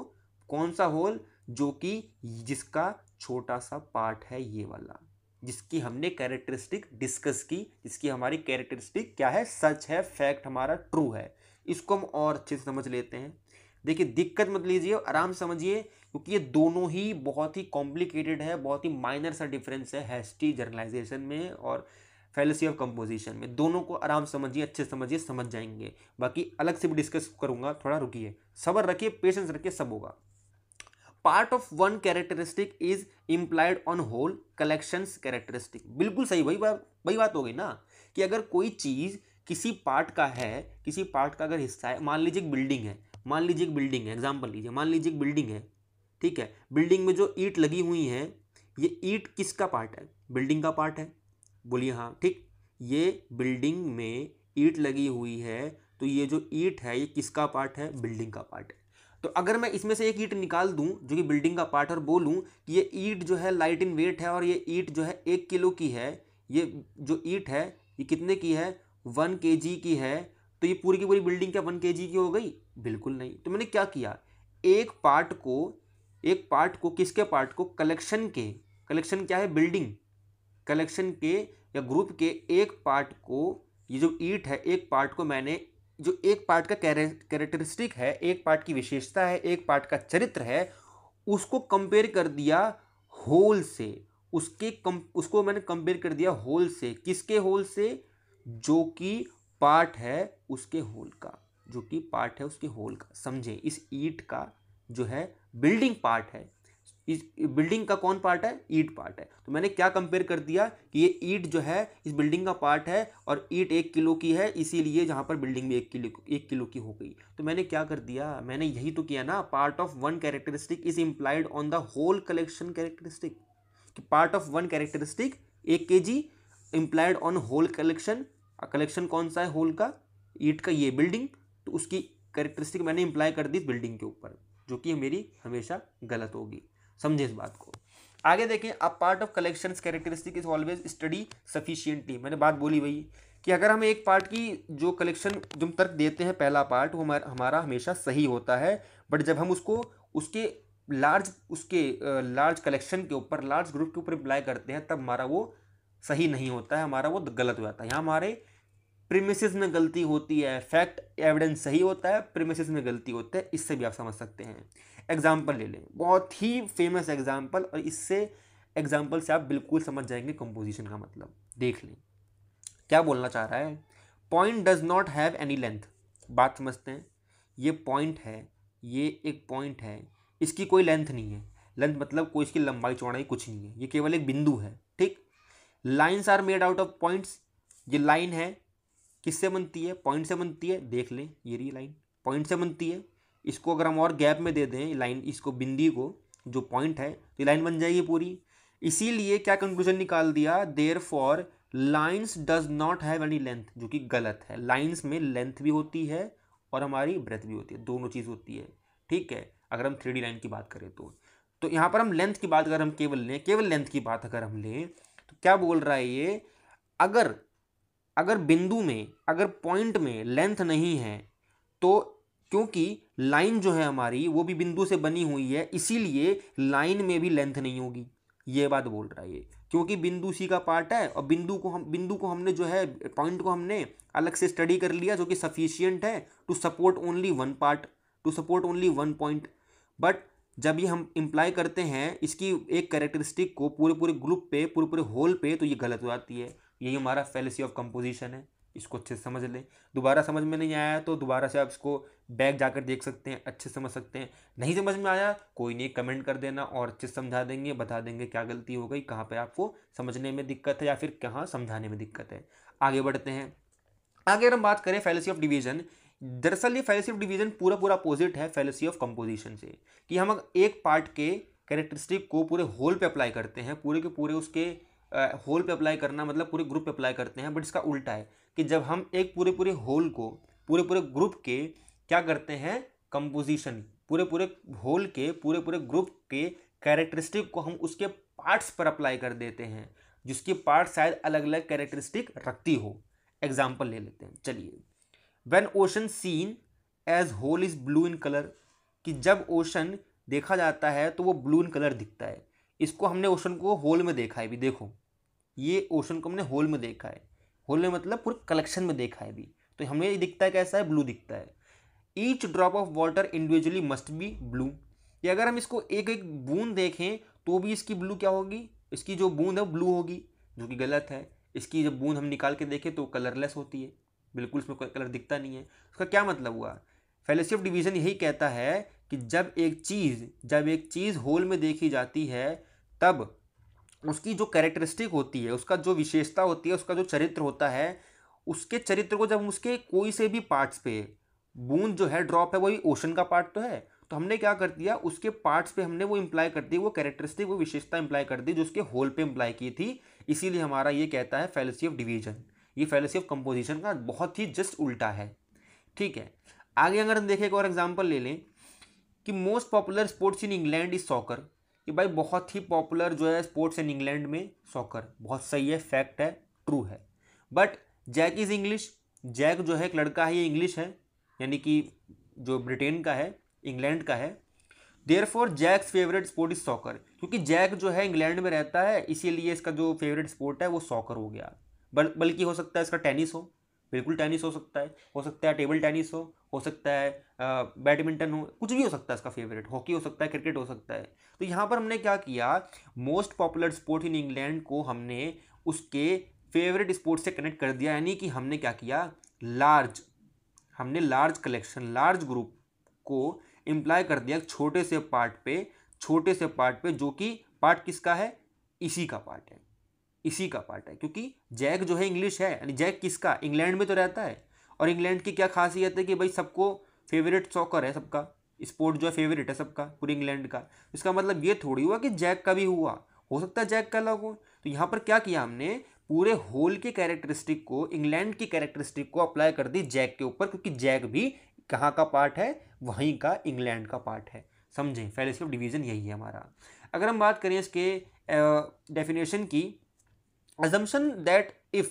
कौन सा होल? जो कि जिसका छोटा सा पार्ट है ये वाला, जिसकी हमने कैरेक्टरिस्टिक डिस्कस की, जिसकी हमारी कैरेक्टरिस्टिक क्या है? सच है, फैक्ट हमारा ट्रू है। इसको हम और अच्छे से समझ लेते हैं। देखिए, दिक्कत मत लीजिए, आराम से समझिए, क्योंकि ये दोनों ही बहुत ही कॉम्प्लिकेटेड है, बहुत ही माइनर सा डिफरेंस है हैस्टी जनरलाइजेशन में और फैलेसी ऑफ कंपोजिशन में। दोनों को आराम समझिए, अच्छे समझिए, समझ जाएंगे। बाकी अलग से भी डिस्कस करूंगा, थोड़ा रुकिए, सब्र रखिए, पेशेंस रखिए, सब होगा। Part of one characteristic is implied on whole collections characteristic. बिल्कुल सही, वही बात हो गई ना, कि अगर कोई चीज किसी पार्ट का है, किसी पार्ट का अगर हिस्सा है, मान लीजिए एक बिल्डिंग है, मान लीजिए एक बिल्डिंग है, एग्जाम्पल लीजिए, मान लीजिए एक बिल्डिंग है, ठीक है। बिल्डिंग में जो ईंट लगी हुई है, ये ईंट किसका पार्ट है? बिल्डिंग का पार्ट है। बोलिए हाँ, ठीक। ये बिल्डिंग में ईंट लगी हुई है, तो ये जो ईंट है ये किसका पार्ट है? बिल्डिंग का पार्ट है। तो अगर मैं इसमें से एक ईंट निकाल दूं जो कि बिल्डिंग का पार्ट, और बोलूं कि ये ईंट जो है लाइट इन वेट है और ये ईंट जो है 1 किलो की है, ये जो ईंट है ये कितने की है? 1 kg की है। तो ये पूरी की पूरी बिल्डिंग क्या 1 kg की हो गई? बिल्कुल नहीं। तो मैंने क्या किया, एक पार्ट को, एक पार्ट को, किसके पार्ट को? कलेक्शन के, कलेक्शन क्या है? बिल्डिंग, कलेक्शन के या ग्रुप के एक पार्ट को, ये जो ईंट है, एक पार्ट को मैंने, जो एक पार्ट का कैरेक्टरिस्टिक है, एक पार्ट की विशेषता है, एक पार्ट का चरित्र है, उसको कंपेयर कर दिया होल से। उसको मैंने कंपेयर कर दिया होल से। किसके होल से? जो कि पार्ट है उसके होल का, जो कि पार्ट है उसके होल का। समझे, इस ईंट का जो है बिल्डिंग पार्ट है, इस बिल्डिंग का कौन पार्ट है? ईंट पार्ट है। तो मैंने क्या कंपेयर कर दिया कि ये ईंट जो है इस बिल्डिंग का पार्ट है और ईंट 1 किलो की है, इसीलिए जहां पर बिल्डिंग में 1 किलो की हो गई। तो मैंने क्या कर दिया, मैंने यही तो किया ना, part of one characteristic is implied on the whole collection characteristic. कि part of one characteristic 1 kg implied on whole collection. Collection कौन सा है? होल का, ईंट का, ये बिल्डिंग। तो उसकी कैरेक्टरिस्टिक मैंने इंप्लाई कर दी बिल्डिंग के ऊपर, जो कि मेरी हमेशा गलत होगी। समझे इस बात को। आगे देखें, अब part of collections characteristic is always study sufficiently. मैंने बात बोली वही कि अगर हम एक पार्ट की जो कलेक्शन जो हम तर्क देते हैं, पहला पार्ट वो हमारा हमेशा सही होता है, बट जब हम उसको उसके लार्ज कलेक्शन के ऊपर, लार्ज ग्रुप के ऊपर अप्लाई करते हैं, तब हमारा वो सही नहीं होता है, हमारा वो गलत हो जाता है। यहाँ हमारे प्रीमिसेस में गलती होती है, फैक्ट एविडेंस सही होता है, प्रीमिसेस में गलती होता है। इससे भी आप समझ सकते हैं। एग्जाम्पल ले लें, बहुत ही फेमस एग्जाम्पल, और इससे एग्जाम्पल से आप बिल्कुल समझ जाएंगे कंपोजिशन का मतलब। देख लें क्या बोलना चाह रहा है। Point does not have any length. बात समझते हैं। ये पॉइंट है, ये एक पॉइंट है, इसकी कोई लेंथ नहीं है। लेंथ मतलब कोई इसकी लंबाई चौड़ाई कुछ नहीं है, ये केवल एक बिंदु है। ठीक। Lines are made out of points. ये लाइन है, किससे बनती है? पॉइंट से बनती है। देख लें, ये रही लाइन, पॉइंट से बनती है। इसको अगर हम और गैप में दे दें लाइन, इसको बिंदी को, जो पॉइंट है, तो लाइन बन जाएगी पूरी। इसीलिए क्या कंक्लूजन निकाल दिया, therefore lines does not have any length, जो कि गलत है। लाइन्स में लेंथ भी होती है और हमारी ब्रेथ भी होती है, दोनों चीज़ होती है। ठीक है, अगर हम 3D लाइन की बात करें तो यहाँ पर हम लेंथ की बात अगर हम केवल लें, केवल लेंथ की बात अगर हम लें, तो क्या बोल रहा है ये, अगर बिंदु में, अगर पॉइंट में लेंथ नहीं है, तो क्योंकि लाइन जो है हमारी वो भी बिंदु से बनी हुई है, इसीलिए लाइन में भी लेंथ नहीं होगी। ये बात बोल रहा है ये, क्योंकि बिंदु सी का पार्ट है, और बिंदु को हमने जो है, पॉइंट को हमने अलग से स्टडी कर लिया, जो कि सफिशियंट है to support only one part, to support only one point. But जब ये हम इम्प्लाई करते हैं इसकी एक कैरेक्टरिस्टिक को पूरे पूरे ग्रुप पे, पूरे पूरे होल पे, तो ये गलत हो जाती है। यही हमारा फैलेसी ऑफ कंपोजिशन है। इसको अच्छे से समझ लें। दोबारा समझ में नहीं आया तो दोबारा से आप इसको बैक जाकर देख सकते हैं, अच्छे से समझ सकते हैं। नहीं समझ में आया कोई नहीं, कमेंट कर देना और अच्छे से समझा देंगे, बता देंगे क्या गलती हो गई, कहाँ पे आपको समझने में दिक्कत है या फिर कहाँ समझाने में दिक्कत है। आगे बढ़ते हैं। आगे अगर हम बात करें फैलेसी ऑफ डिवीजन, दरअसल ये फैलेसी ऑफ डिवीजन पूरा पूरा अपोजिट है फैलेसी ऑफ कंपोजिशन से, कि हम एक पार्ट के कैरेक्टरिस्टिक को पूरे होल पे अप्लाई करते हैं, पूरे के पूरे उसके होल पे अप्लाई करना मतलब पूरे ग्रुप पे अप्लाई करते हैं। बट इसका उल्टा है कि जब हम एक पूरे पूरे होल को, पूरे पूरे ग्रुप के क्या करते हैं, कंपोजिशन, पूरे पूरे होल के, पूरे पूरे ग्रुप के कैरेक्टरिस्टिक को हम उसके पार्ट्स पर अप्लाई कर देते हैं, जिसकी पार्ट शायद अलग अलग कैरेक्टरिस्टिक रखती हो। एग्जाम्पल ले लेते हैं, चलिए। When ocean seen as whole is blue in colour, कि जब ओशन देखा जाता है तो वो ब्लू इन कलर दिखता है। इसको हमने ओशन को होल में देखा है भी, देखो ये ओशन को हमने होल में देखा है, होल में मतलब पूरे कलेक्शन में देखा है भी, तो हमें ये दिखता है कैसा है, ब्लू दिखता है। Each drop of water individually must be blue, कि अगर हम इसको एक एक बूंद देखें तो भी इसकी ब्लू क्या होगी, इसकी जो बूंद है वो ब्लू होगी, जो कि गलत है। इसकी जब बूंद हम निकाल के देखें तो कलरलेस होती है, बिल्कुल उसमें कोई कलर दिखता नहीं है। उसका क्या मतलब हुआ, फैलेसी ऑफ डिवीजन यही कहता है कि जब एक चीज़ होल में देखी जाती है, तब उसकी जो कैरेक्टरिस्टिक होती है, उसका जो विशेषता होती है, उसका जो चरित्र होता है, उसके चरित्र को जब हम उसके कोई से भी पार्ट्स पे, बूंद जो है, ड्रॉप है, वही ओशन का पार्ट तो है, तो हमने क्या कर दिया, उसके पार्ट्स पे हमने वो इम्प्लाई कर दी, वो कैरेक्टरिस्टिक, वो विशेषता इम्प्लाई कर दी जो उसके होल पे इम्प्लाई की थी। इसीलिए हमारा ये कहता है फैलेसी ऑफ डिवीजन। ये फैलेसी ऑफ कंपोजिशन का बहुत ही जस्ट उल्टा है। ठीक है, आगे अगर हम देखें एक और एग्जाम्पल ले लें कि most popular sports in England is soccer, कि भाई बहुत ही पॉपुलर जो है स्पोर्ट्स इन इंग्लैंड में सॉकर, बहुत सही है, फैक्ट है, ट्रू है। But Jack is English, Jack जो है एक लड़का है, ये इंग्लिश है, यानी कि जो ब्रिटेन का है, इंग्लैंड का है। Therefore Jack's favourite sport is soccer, क्योंकि जैक जो है इंग्लैंड में रहता है, इसीलिए इसका जो फेवरेट स्पोर्ट है वो सॉकर हो गया। बल्कि हो सकता है इसका टेनिस हो, बिल्कुल टेनिस हो सकता है टेबल टेनिस हो सकता है बैडमिंटन हो, कुछ भी हो सकता है इसका फेवरेट, हॉकी हो सकता है, क्रिकेट हो सकता है। तो यहाँ पर हमने क्या किया, most popular sport in England को हमने उसके फेवरेट स्पोर्ट से कनेक्ट कर दिया, यानी कि हमने क्या किया, हमने लार्ज कलेक्शन, लार्ज ग्रुप को इम्प्लाई कर दिया छोटे से पार्ट पे, जो कि पार्ट किसका है, इसी का पार्ट है, इसी का पार्ट है। क्योंकि जैक जो है इंग्लिश है, यानी जैक किसका, इंग्लैंड में तो रहता है, और इंग्लैंड की क्या खासियत है कि भाई सबको फेवरेट सॉकर है, सबका स्पोर्ट जो है फेवरेट है सबका, पूरे इंग्लैंड का। इसका मतलब ये थोड़ी हुआ कि जैक का भी हुआ, हो सकता है जैक का अलग हो। तो यहाँ पर क्या किया हमने, पूरे होल के कैरेक्टरिस्टिक को, इंग्लैंड की कैरेक्टरिस्टिक को अप्लाई कर दी जैक के ऊपर, क्योंकि जैक भी कहाँ का पार्ट है, वहीं का इंग्लैंड का पार्ट है। समझें, फैलेसी ऑफ डिवीजन यही है हमारा। अगर हम बात करें इसके डेफिनेशन की, assumption that if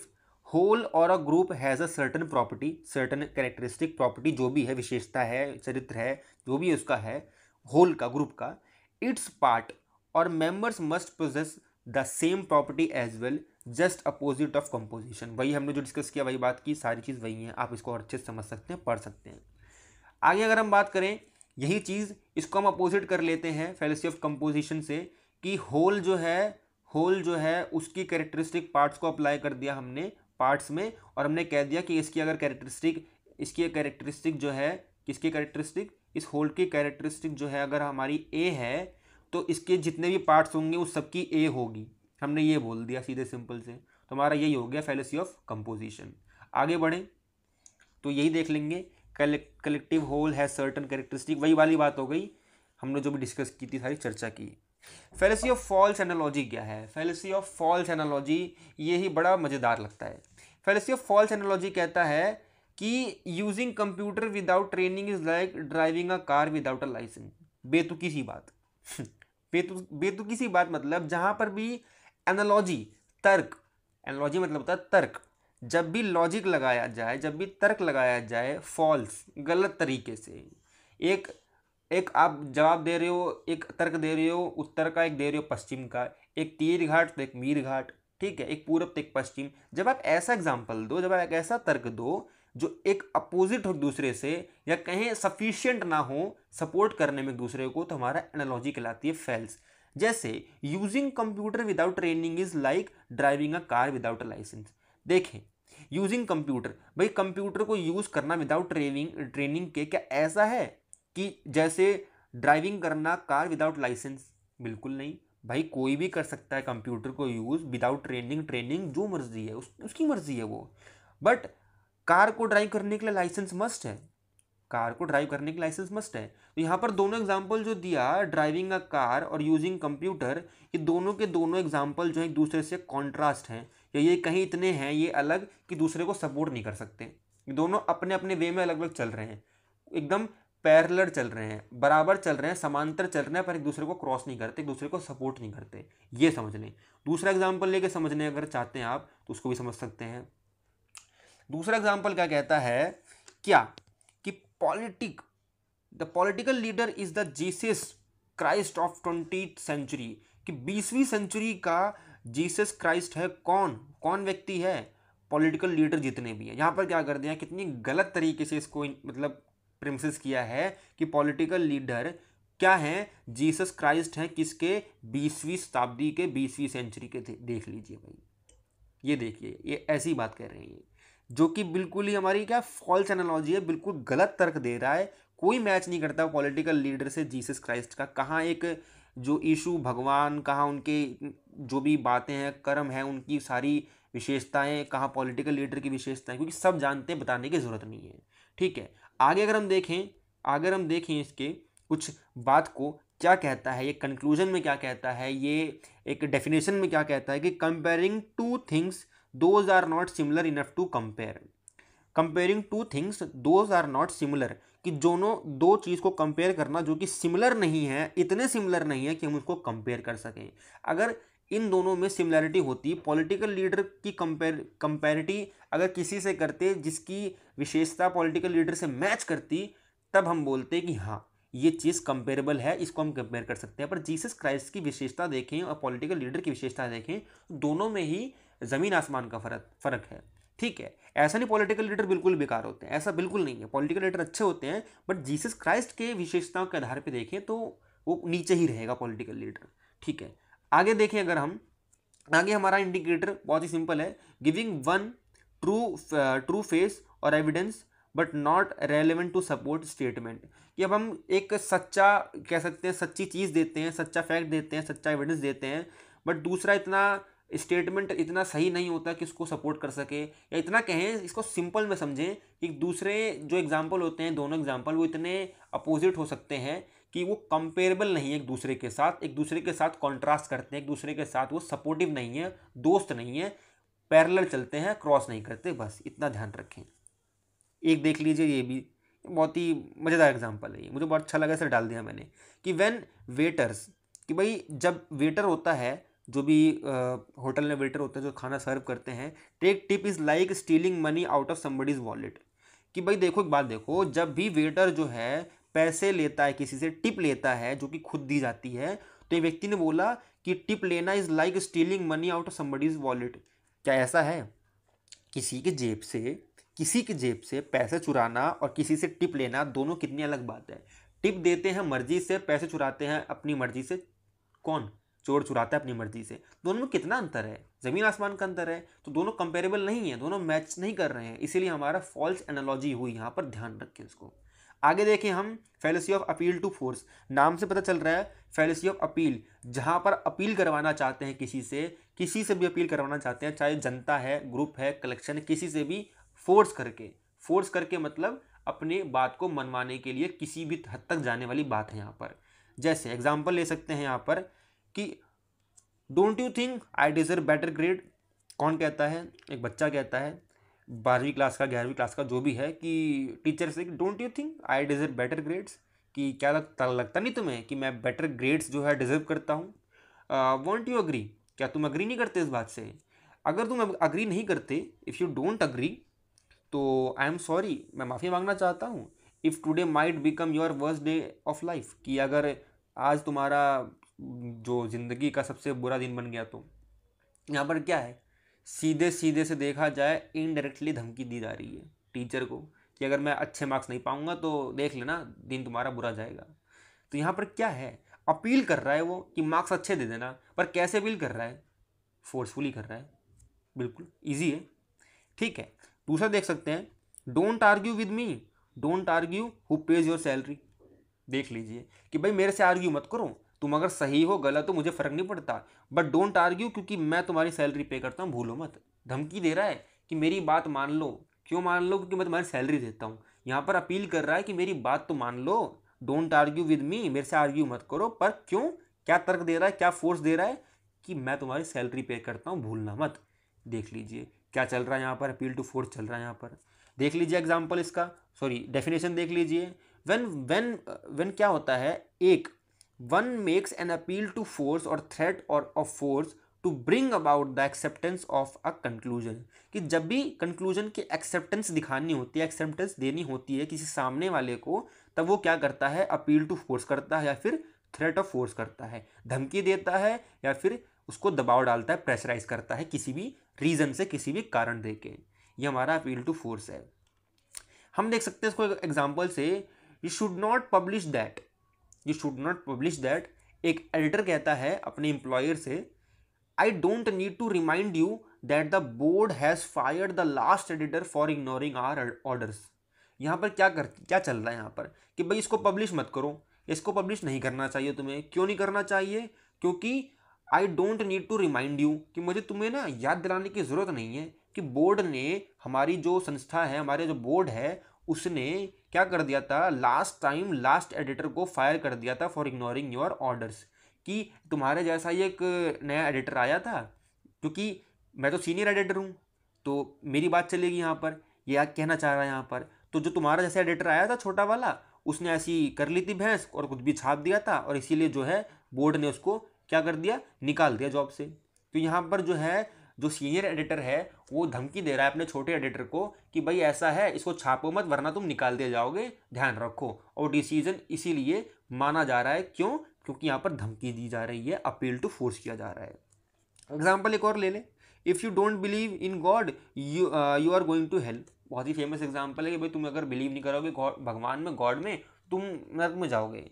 होल और a group has a certain property, certain characteristic property, जो भी है, विशेषता है, चरित्र है, जो भी उसका है, होल का, ग्रुप का, इट्स पार्ट और members must possess the same property as well, just opposite of composition. वही हमने जो डिस्कस किया, वही बात की, सारी चीज़ वही है, आप इसको और अच्छे से समझ सकते हैं, पढ़ सकते हैं। आगे अगर हम बात करें यही चीज़, इसको हम अपोजिट कर लेते हैं फैलेसी ऑफ कंपोजिशन से, कि होल जो है उसकी कैरेक्टरिस्टिक पार्ट्स को अप्लाई कर दिया हमने पार्ट्स में, और हमने कह दिया कि इसकी अगर कैरेक्टरिस्टिक जो है, किसकी कैरेक्टरिस्टिक, इस होल की कैरेक्टरिस्टिक जो है अगर हमारी ए है, तो इसके जितने भी पार्ट्स होंगे उस सबकी ए होगी। हमने ये बोल दिया सीधे सिंपल से, तो हमारा यही हो गया फैलेसी ऑफ कंपोजिशन। आगे बढ़ें तो यही देख लेंगे, कलेक्टिव होल है सर्टन कैरेक्टरिस्टिक, वही वाली बात हो गई, हमने जो भी डिस्कस की थी, सारी चर्चा की। फैलेसी ऑफ फॉल्स एनालॉजी क्या है? फैलेसी ऑफ फॉल्स एनालॉजी, ये ही बड़ा मज़ेदार लगता है। फैलेसी ऑफ फॉल्स एनालॉजी कहता है कि using computer without training is like driving a car without a license. बेतुकी सी बात बेतुकी सी बात, मतलब जहां पर भी एनालॉजी, तर्क, एनालॉजी मतलब होता है तर्क, जब भी लॉजिक लगाया जाए, जब भी तर्क लगाया जाए फॉल्स, गलत तरीके से, एक एक आप जवाब दे रहे हो, एक तर्क दे रहे हो उत्तर का, एक दे रहे हो पश्चिम का, एक तीर घाट तो एक मीर घाट, ठीक है, एक पूरब तो एक पश्चिम, जब आप ऐसा एग्जाम्पल दो, जब आप एक ऐसा तर्क दो जो एक अपोजिट हो दूसरे से, या कहें सफिशियंट ना हो सपोर्ट करने में दूसरे को, तो हमारा एनालॉजी कहलाती है फैल्स। जैसे using computer without training is like driving a car without a licence. देखें, यूजिंग कंप्यूटर, भाई कंप्यूटर को यूज करना विदाउट ट्रेनिंग के क्या ऐसा है कि जैसे ड्राइविंग करना कार विदाउट लाइसेंस? बिल्कुल नहीं भाई, कोई भी कर सकता है कंप्यूटर को यूज विदाउट ट्रेनिंग, ट्रेनिंग जो मर्जी है उसकी मर्जी है वो, बट कार को ड्राइव करने के लिए लाइसेंस मस्ट है, कार को ड्राइव करने की लाइसेंस मस्ट है। तो यहाँ पर दोनों एग्जाम्पल जो दिया, ड्राइविंग अ कार और यूजिंग कंप्यूटर, ये दोनों के दोनों एग्जाम्पल जो है एक दूसरे से कॉन्ट्रास्ट हैं, या ये कहीं इतने हैं ये अलग कि दूसरे को सपोर्ट नहीं कर सकते। ये दोनों अपने अपने वे में अलग अलग चल रहे हैं, एकदम पैरेलल चल रहे हैं, बराबर चल रहे हैं, समांतर चल रहे हैं, पर एक दूसरे को क्रॉस नहीं करते, एक दूसरे को सपोर्ट नहीं करते, ये समझ लें। दूसरा एग्जाम्पल लेके समझने अगर चाहते हैं आप तो उसको भी समझ सकते हैं। दूसरा एग्जाम्पल क्या कहता है, क्या कि the political leader is the Jesus Christ of 20th century, कि 20वीं सेंचुरी का जीसस क्राइस्ट है। कौन कौन व्यक्ति है? पॉलिटिकल लीडर जितने भी हैं। यहाँ पर क्या कर दिया, कितनी गलत तरीके से इसको मतलब प्रिमिसेस किया है कि पॉलिटिकल लीडर क्या है, जीसस क्राइस्ट है, किसके? 20वीं शताब्दी के, 20वीं सेंचुरी के थे। देख लीजिए भाई, ये देखिए, ये ऐसी बात कह रहे हैं जो कि बिल्कुल ही हमारी क्या फॉल्स एनालॉजी है, बिल्कुल गलत तर्क दे रहा है, कोई मैच नहीं करता पॉलिटिकल लीडर से जीसस क्राइस्ट का। कहाँ एक जो यीशु भगवान, कहाँ उनके जो भी बातें हैं, कर्म है, उनकी सारी विशेषताएं, कहाँ पॉलिटिकल लीडर की विशेषताएं, क्योंकि सब जानते हैं, बताने की ज़रूरत नहीं है। ठीक है, आगे अगर हम देखें इसके कुछ बात को, क्या कहता है ये कंक्लूजन में, क्या कहता है ये एक डेफिनेशन में, क्या कहता है कि comparing two things those are not similar enough to compare. Comparing two things those are not similar, कि दोनों दो चीज़ को कंपेयर करना जो कि सिमिलर नहीं है, इतने सिमिलर नहीं है कि हम उसको कंपेयर कर सकें। अगर इन दोनों में सिमिलैरिटी होती, पॉलिटिकल लीडर की कंपेरिटी अगर किसी से करते जिसकी विशेषता पॉलिटिकल लीडर से मैच करती, तब हम बोलते कि हाँ ये चीज़ कंपेरेबल है, इसको हम कंपेयर कर सकते हैं। पर जीसस क्राइस्ट की विशेषता देखें और पॉलिटिकल लीडर की विशेषता देखें, दोनों में ही ज़मीन आसमान का फ़र्क है। ठीक है, ऐसा नहीं पॉलिटिकल लीडर बिल्कुल बेकार होते हैं, ऐसा बिल्कुल नहीं है, पॉलिटिकल लीडर अच्छे होते हैं, बट जीसस क्राइस्ट के विशेषताओं के आधार पर देखें तो वो नीचे ही रहेगा पॉलिटिकल लीडर। ठीक है, आगे देखें, अगर हम आगे, हमारा इंडिकेटर बहुत ही सिंपल है, गिविंग वन ट्रू फेस और evidence but not relevant to support statement, कि अब हम एक सच्चा कह सकते हैं, सच्ची चीज़ देते हैं, सच्चा फैक्ट देते हैं, सच्चा एविडेंस देते हैं, बट दूसरा इतना स्टेटमेंट इतना सही नहीं होता कि उसको सपोर्ट कर सके, या इतना कहें, इसको सिंपल में समझें कि दूसरे जो एग्जाम्पल होते हैं, दोनों एग्जाम्पल वो इतने अपोजिट हो सकते हैं कि वो कंपेरेबल नहीं है एक दूसरे के साथ, एक दूसरे के साथ कॉन्ट्रास्ट करते हैं, एक दूसरे के साथ वो सपोर्टिव नहीं है, दोस्त नहीं है, पैरेलल चलते हैं, क्रॉस नहीं करते, बस इतना ध्यान रखें। एक देख लीजिए, ये भी बहुत ही मज़ेदार एग्जांपल है, ये मुझे बहुत अच्छा लगा, इसे डाल दिया मैंने, कि व्हेन वेटर्स, कि भाई जब वेटर होता है जो भी होटल में वेटर होते हैं जो खाना सर्व करते हैं, take tip is like stealing money out of somebody's wallet. कि भाई देखो, एक बात देखो, जब भी वेटर जो है पैसे लेता है, किसी से टिप लेता है जो कि खुद दी जाती है, तो ये व्यक्ति ने बोला कि टिप लेना is like stealing money out of somebody's wallet. क्या ऐसा है? किसी के जेब से किसी की जेब से पैसे चुराना और किसी से टिप लेना दोनों कितनी अलग बात है। टिप देते हैं मर्जी से, पैसे चुराते हैं अपनी मर्जी से। कौन? चोर चुराता है अपनी मर्जी से। दोनों में कितना अंतर है, ज़मीन आसमान का अंतर है। तो दोनों कंपेरेबल नहीं है, दोनों मैच नहीं कर रहे हैं, इसीलिए हमारा फॉल्स एनालॉजी हुई यहाँ पर, ध्यान रखें इसको। आगे देखें हम, fallacy of appeal to force. नाम से पता चल रहा है फैलेसी ऑफ अपील, जहाँ पर अपील करवाना चाहते हैं किसी से भी अपील करवाना चाहते हैं, चाहे जनता है, ग्रुप है, कलेक्शन है, किसी से भी फोर्स करके मतलब अपने बात को मनवाने के लिए किसी भी हद तक जाने वाली बात है यहाँ पर। जैसे एग्जाम्पल ले सकते हैं यहाँ पर कि don't you think I deserve better grade. कौन कहता है? एक बच्चा कहता है, 12वीं क्लास का, 11वीं क्लास का, जो भी है, कि टीचर से don't you think I deserve better grades, कि क्या लगता नहीं तुम्हें कि मैं बेटर ग्रेड्स जो है डिजर्व करता हूँ? Want you agree? क्या तुम अग्री नहीं करते इस बात से? अगर तुम अग्री नहीं करते, इफ़ यू डोंट अग्री, तो आई एम सॉरी, मैं माफ़ी मांगना चाहता हूँ। If today might become your worst day of life, कि अगर आज तुम्हारा जो ज़िंदगी का सबसे बुरा दिन बन गया तो। यहाँ पर क्या है, सीधे सीधे से देखा जाए इनडायरेक्टली धमकी दी जा रही है टीचर को कि अगर मैं अच्छे मार्क्स नहीं पाऊंगा तो देख लेना दिन तुम्हारा बुरा जाएगा। तो यहाँ पर क्या है, अपील कर रहा है वो कि मार्क्स अच्छे दे देना, पर कैसे अपील कर रहा है? फोर्सफुली कर रहा है। बिल्कुल ईजी है, ठीक है। दूसरा देख सकते हैं, don't argue with me, don't argue who page your salary. देख लीजिए कि भाई मेरे से आर्ग्यू मत करो, तुम अगर सही हो गलत हो मुझे फ़र्क नहीं पड़ता, बट डोंट आर्ग्यू, क्योंकि मैं तुम्हारी सैलरी पे करता हूँ, भूलो मत। धमकी दे रहा है कि मेरी बात मान लो। क्यों मान लो? क्योंकि मैं तुम्हारी सैलरी देता हूँ। यहाँ पर अपील कर रहा है कि मेरी बात तो मान लो, डोंट आर्ग्यू विद मी, मेरे से आर्ग्यू मत करो। पर क्यों? क्या तर्क दे रहा है, क्या फोर्स दे रहा है? कि मैं तुम्हारी सैलरी पे करता हूँ, भूलना मत। देख लीजिए क्या चल रहा है यहाँ पर, अपील टू फोर्स चल रहा है यहाँ पर। देख लीजिए एग्जाम्पल इसका, सॉरी डेफिनेशन देख लीजिए। व्हेन क्या होता है, एक one makes an appeal to force और थ्रेट और of force to bring about the acceptance of a conclusion. कि जब भी कंक्लूजन की एक्सेप्टेंस दिखानी होती है, एक्सेप्टेंस देनी होती है किसी सामने वाले को, तब वो क्या करता है, अपील टू फोर्स करता है या फिर थ्रेट ऑफ फोर्स करता है, धमकी देता है या फिर उसको दबाव डालता है, प्रेशराइज करता है किसी भी रीजन से, किसी भी कारण देके। ये हमारा अपील टू फोर्स है। हम देख सकते हैं इसको एग्जाम्पल से, you should not publish that, you should not publish that. एक एडिटर कहता है अपने एम्प्लॉयर से, I don't need to remind you that the board has fired the last editor for ignoring our orders. यहाँ पर क्या चल रहा है यहाँ पर कि भाई इसको पब्लिश मत करो, इसको पब्लिश नहीं करना चाहिए तुम्हें। क्यों नहीं करना चाहिए? क्योंकि I don't need to remind you, कि मुझे तुम्हें ना याद दिलाने की ज़रूरत नहीं है कि बोर्ड ने, हमारी जो संस्था है, हमारे जो बोर्ड है, उसने क्या कर दिया था, लास्ट टाइम लास्ट एडिटर को फायर कर दिया था फॉर इग्नोरिंग योर ऑर्डर्स। कि तुम्हारे जैसा ही एक नया एडिटर आया था, क्योंकि मैं तो सीनियर एडिटर हूँ तो मेरी बात चलेगी यहाँ पर, ये कहना चाह रहा है यहाँ पर। तो जो तुम्हारा जैसा एडिटर आया था छोटा वाला, उसने ऐसी कर ली थी भैंस और कुछ भी छाप दिया था, और इसीलिए जो है बोर्ड ने उसको क्या कर दिया, निकाल दिया जॉब से। तो यहाँ पर जो है, जो सीनियर एडिटर है वो धमकी दे रहा है अपने छोटे एडिटर को कि भाई ऐसा है, इसको छापो मत वरना तुम निकाल दिए जाओगे, ध्यान रखो। और डिसीजन इसीलिए माना जा रहा है, क्यों? क्योंकि यहाँ पर धमकी दी जा रही है, अपील टू फोर्स किया जा रहा है। एग्जाम्पल एक और ले लें, if you don't believe in God you are going to hell. बहुत ही फेमस एग्जाम्पल है कि भाई तुम अगर बिलीव नहीं करोगे भगवान में, गॉड में, तुम नरक में जाओगे।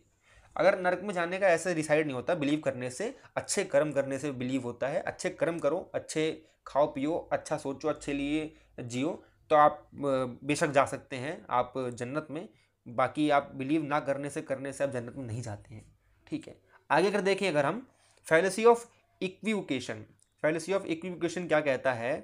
अगर नरक में जाने का ऐसे डिसाइड नहीं होता बिलीव करने से, अच्छे कर्म करने से बिलीव होता है। अच्छे कर्म करो, अच्छे खाओ पियो, अच्छा सोचो, अच्छे लिए जियो, तो आप बेशक जा सकते हैं आप जन्नत में। बाकी आप बिलीव ना करने से आप जन्नत में नहीं जाते हैं, ठीक है। आगे अगर देखें, अगर हम फैलेसी ऑफ इक्विवोकेशन, फैलेसी ऑफ इक्विवोकेशन क्या कहता है?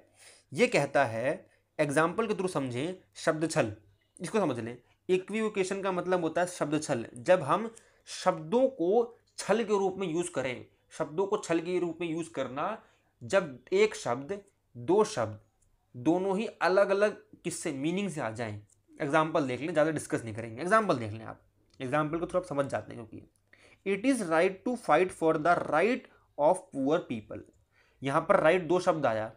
ये कहता है, एग्जाम्पल के थ्रू समझें, शब्द छल, इसको समझ लें। इक्विवोकेशन का मतलब होता है शब्द छल। जब हम शब्दों को छल के रूप में यूज करें, शब्दों को छल के रूप में यूज करना, जब एक शब्द, दो शब्द दोनों ही अलग अलग किससे, मीनिंग से आ जाएं। एग्जाम्पल देख लें, ज़्यादा डिस्कस नहीं करेंगे, एग्जाम्पल देख लें आप, एग्जाम्पल को थोड़ा समझ जाते हैं। क्योंकि it is right to fight for the right of poor people. यहाँ पर राइट दो शब्द आया,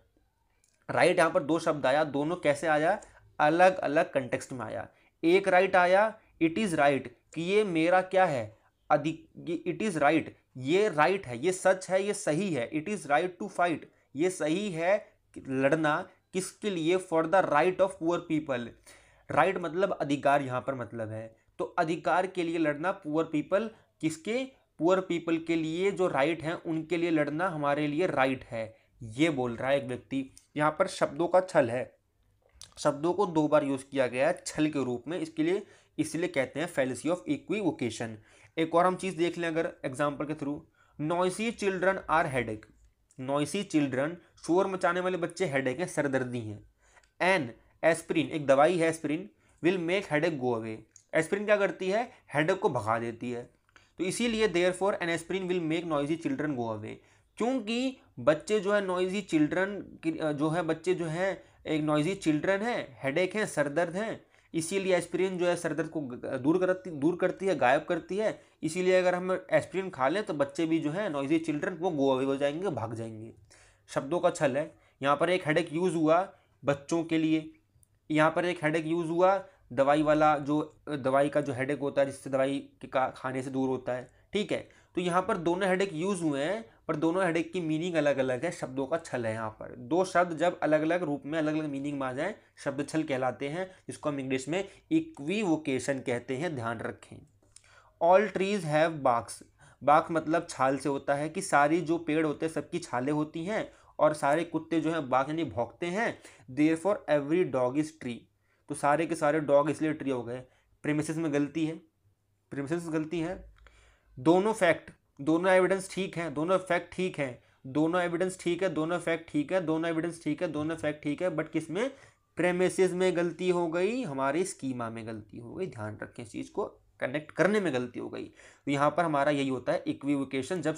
राइट यहाँ पर दो शब्द आया, दोनों कैसे आया, अलग अलग कंटेक्स्ट में आया। एक राइट आया, इट इज़ राइट कि ये मेरा क्या है, इट इज़ राइट, ये राइट है, ये सच है, ये सही है। It is right to fight, ये सही है लड़ना, किसके लिए, for the right of poor people. Right मतलब अधिकार यहाँ पर मतलब है, तो अधिकार के लिए लड़ना, पुअर पीपल, किसके, पुअर पीपल के लिए जो राइट हैं उनके लिए लड़ना हमारे लिए राइट है, ये बोल रहा है एक व्यक्ति। यहाँ पर शब्दों का छल है, शब्दों को दो बार यूज किया गया है छल के रूप में, इसके लिए इसलिए कहते हैं फैलेसी ऑफ इक्विवोकेशन। एक और हम चीज देख लें अगर एग्जांपल के through, noisy children are headache, noisy children, शोर मचाने वाले बच्चे हेडेक हैं, सरदर्दी हैं। एन एस्प्रिन, एक दवाई है aspirin, will make headache go away, aspirin क्या करती है, हेडेक को भगा देती है। तो इसीलिए therefore an aspirin will make noisy children go away, क्योंकि बच्चे जो है नॉइजी चिल्ड्रन जो है, बच्चे जो है एक नॉइजी चिल्ड्रन है, हेडेक है, सरदर्द है, इसीलिए एस्प्रिन जो है सरदर्द को दूर करती है, गायब करती है। इसीलिए अगर हम एस्प्रिन खा लें तो बच्चे भी जो है नॉइजी चिल्ड्रन वो गो अवे हो जाएंगे, भाग जाएंगे। शब्दों का छल है। यहाँ पर एक हेडेक यूज हुआ बच्चों के लिए, यहाँ पर एक हेडेक यूज हुआ दवाई वाला, जो दवाई का जो हेडेक होता है जिससे दवाई के खाने से दूर होता है, ठीक है। तो यहाँ पर दोनों हेडेक यूज हुए हैं, पर दोनों हेडेक की मीनिंग अलग अलग है, शब्दों का छल है। यहाँ पर दो शब्द जब अलग अलग रूप में अलग अलग मीनिंग में आ जाए, शब्द छल कहलाते हैं, जिसको हम इंग्लिश में इक्विवोकेशन कहते हैं, ध्यान रखें। All trees have barks, bark मतलब छाल से होता है, कि सारी जो पेड़ होते हैं सबकी छालें होती हैं, और सारे कुत्ते जो हैं बार्क यानी भौंकते हैं। Therefore every dog is tree, तो सारे के सारे डॉग इसलिए ट्री हो गए। प्रीमिसेस में गलती है, प्रीमिसेस गलती है। दोनों फैक्ट, दोनों एविडेंस ठीक है, दोनों फैक्ट ठीक है, दोनों एविडेंस ठीक है, दोनों फैक्ट ठीक है, दोनों एविडेंस ठीक है, दोनों फैक्ट ठीक है, बट किस में, प्रेमिसेस में गलती हो गई, हमारी स्कीमा में गलती हो गई। ध्यान रखें, इस चीज़ को कनेक्ट करने में गलती हो गई। तो यहाँ पर हमारा यही होता है इक्विवोकेशन, जब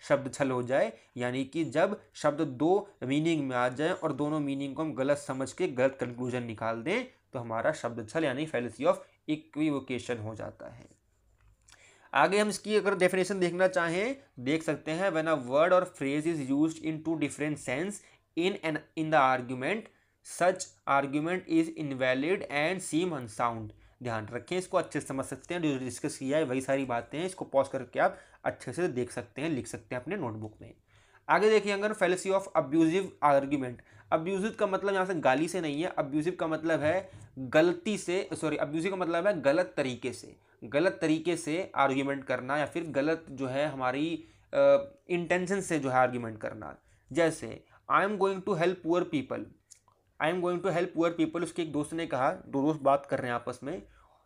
शब्द छल हो जाए, यानी कि जब शब्द दो मीनिंग में आ जाए और दोनों मीनिंग को हम गलत समझ के गलत कंक्लूजन निकाल दें, तो हमारा शब्द छल यानी फैलेसी ऑफ इक्विवोकेशन हो जाता है। आगे हम इसकी अगर डेफिनेशन देखना चाहें, देख सकते हैं, व्हेन अ वर्ड और phrase is used in two different sense in the argument, such argument is invalid and seem unsound. ध्यान रखें, इसको अच्छे से समझ सकते हैं, जो डिस्कस किया है वही सारी बातें हैं, इसको पॉज करके आप अच्छे से देख सकते हैं, लिख सकते हैं अपने नोटबुक में। आगे देखिए अगर fallacy of abusive argument. Abusive का मतलब यहाँ से गाली से नहीं है, अब्यूजिव का मतलब है गलती से, सॉरी, अब्यूजिव का मतलब है गलत तरीके से, गलत तरीके से आर्ग्यूमेंट करना, या फिर गलत जो है हमारी इंटेंशन से जो है आर्ग्यूमेंट करना। जैसे I am going to help poor people, I am going to help poor people, उसके एक दोस्त ने कहा, दो दोस्त बात कर रहे हैं आपस में,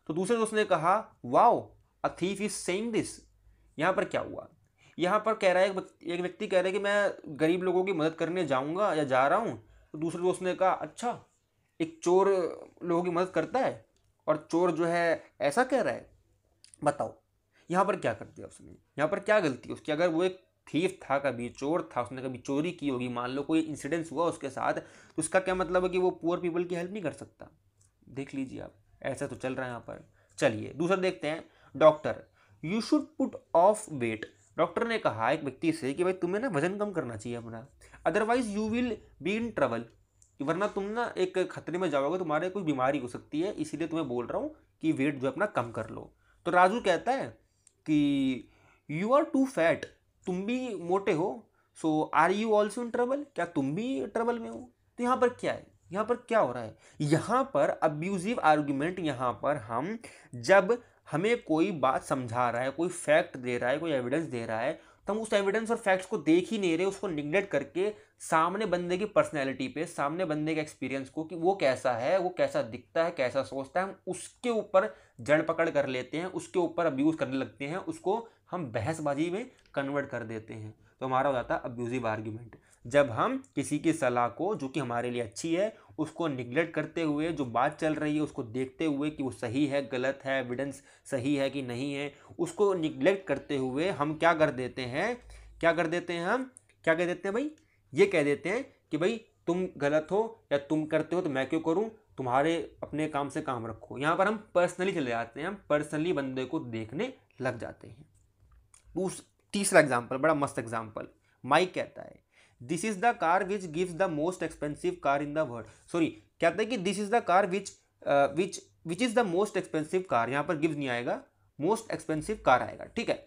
तो दूसरे दोस्त ने कहा wow a thief is saying this. यहाँ पर क्या हुआ, यहाँ पर कह रहा है एक व्यक्ति कह रहा है कि मैं गरीब लोगों की मदद करने जाऊँगा या जा रहा हूँ, तो दूसरे दोस्त ने कहा अच्छा, एक चोर लोगों की मदद करता है और चोर जो है ऐसा कह रहा है, बताओ यहाँ पर क्या कर दिया उसने, यहाँ पर क्या गलती है उसकी। अगर वो एक थीफ था, कभी चोर था, उसने कभी चोरी की होगी, मान लो कोई इंसिडेंस हुआ उसके साथ, तो उसका क्या मतलब है कि वो पुअर पीपल की हेल्प नहीं कर सकता। देख लीजिए आप, ऐसा तो चल रहा है यहाँ पर। चलिए दूसरा देखते हैं, doctor, you should put off weight, doctor ने कहा एक व्यक्ति से कि भाई तुम्हें ना वजन कम करना चाहिए अपना, otherwise you will be in trouble, वरना तुम ना एक खतरे में जाओगे, तुम्हारे कोई बीमारी हो सकती है, इसीलिए तुम्हें बोल रहा हूँ कि वेट जो अपना कम कर लो। तो राजू कहता है कि यू आर टू फैट, तुम भी मोटे हो, so are you also in trouble, क्या तुम भी ट्रबल में हो। तो यहाँ पर क्या है, यहाँ पर क्या हो रहा है, यहाँ पर अब्यूजिव आर्ग्यूमेंट, यहाँ पर हम जब हमें कोई बात समझा रहा है, कोई फैक्ट दे रहा है, कोई एविडेंस दे रहा है, तो हम उस एविडेंस और फैक्ट्स को देख ही नहीं रहे, उसको निग्लेक्ट करके सामने बंदे की पर्सनैलिटी पे, सामने बंदे के एक्सपीरियंस को, कि वो कैसा है, वो कैसा दिखता है, कैसा सोचता है, हम उसके ऊपर जड़ पकड़ कर लेते हैं, उसके ऊपर अब्यूज करने लगते हैं, उसको हम बहसबाजी में कन्वर्ट कर देते हैं। तो हमारा हो जाता है अब्यूजिव आर्ग्यूमेंट, जब हम किसी की सलाह को, जो कि हमारे लिए अच्छी है, उसको निग्लेक्ट करते हुए, जो बात चल रही है उसको देखते हुए कि वो सही है गलत है, एविडेंस सही है कि नहीं है, उसको निग्लेक्ट करते हुए हम क्या कर देते हैं, क्या कर देते हैं, हम क्या कह देते हैं भाई, ये कह देते हैं कि भाई तुम गलत हो या तुम करते हो तो मैं क्यों करूं, तुम्हारे अपने काम से काम रखो। यहाँ पर हम पर्सनली चले जाते हैं, हम पर्सनली बंदे को देखने लग जाते हैं। तीसरा एग्जाम्पल, बड़ा मस्त एग्जाम्पल, माइक कहता है this is the car which gives the most expensive car in the world, sorry कहता है कि this is the car which which which is the most expensive car, यहाँ पर गिव्स नहीं आएगा, मोस्ट एक्सपेंसिव कार आएगा, ठीक है।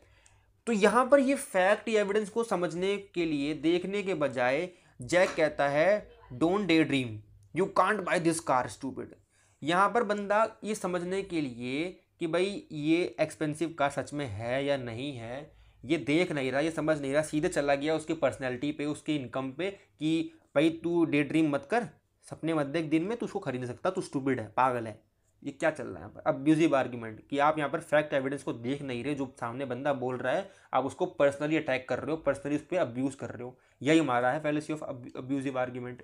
तो यहाँ पर ये फैक्ट या एविडेंस को समझने के लिए देखने के बजाय जैक कहता है don't day dream, you can't by this car stupid. यहाँ पर बंदा ये समझने के लिए कि भाई ये एक्सपेंसिव कार सच में है या नहीं है, ये देख नहीं रहा, ये समझ नहीं रहा, सीधे चला गया उसकी पर्सनैलिटी पे, उसकी इनकम पे कि भाई तू डे ड्रीम मत कर, सपने मत देख दिन में, तू उसको खरीद नहीं सकता, तू स्टूपिड है, पागल है। ये क्या चल रहा है यहाँ पर? अब्यूजिव आर्ग्यूमेंट कि आप यहाँ पर फैक्ट एविडेंस को देख नहीं रहे, जो सामने बंदा बोल रहा है आप उसको पर्सनली अटैक कर रहे हो, पर्सनली उस पर अब्यूज़ कर रहे हो। यही हमारा है फैलेसी ऑफ अब्यूजिव आर्ग्यूमेंट।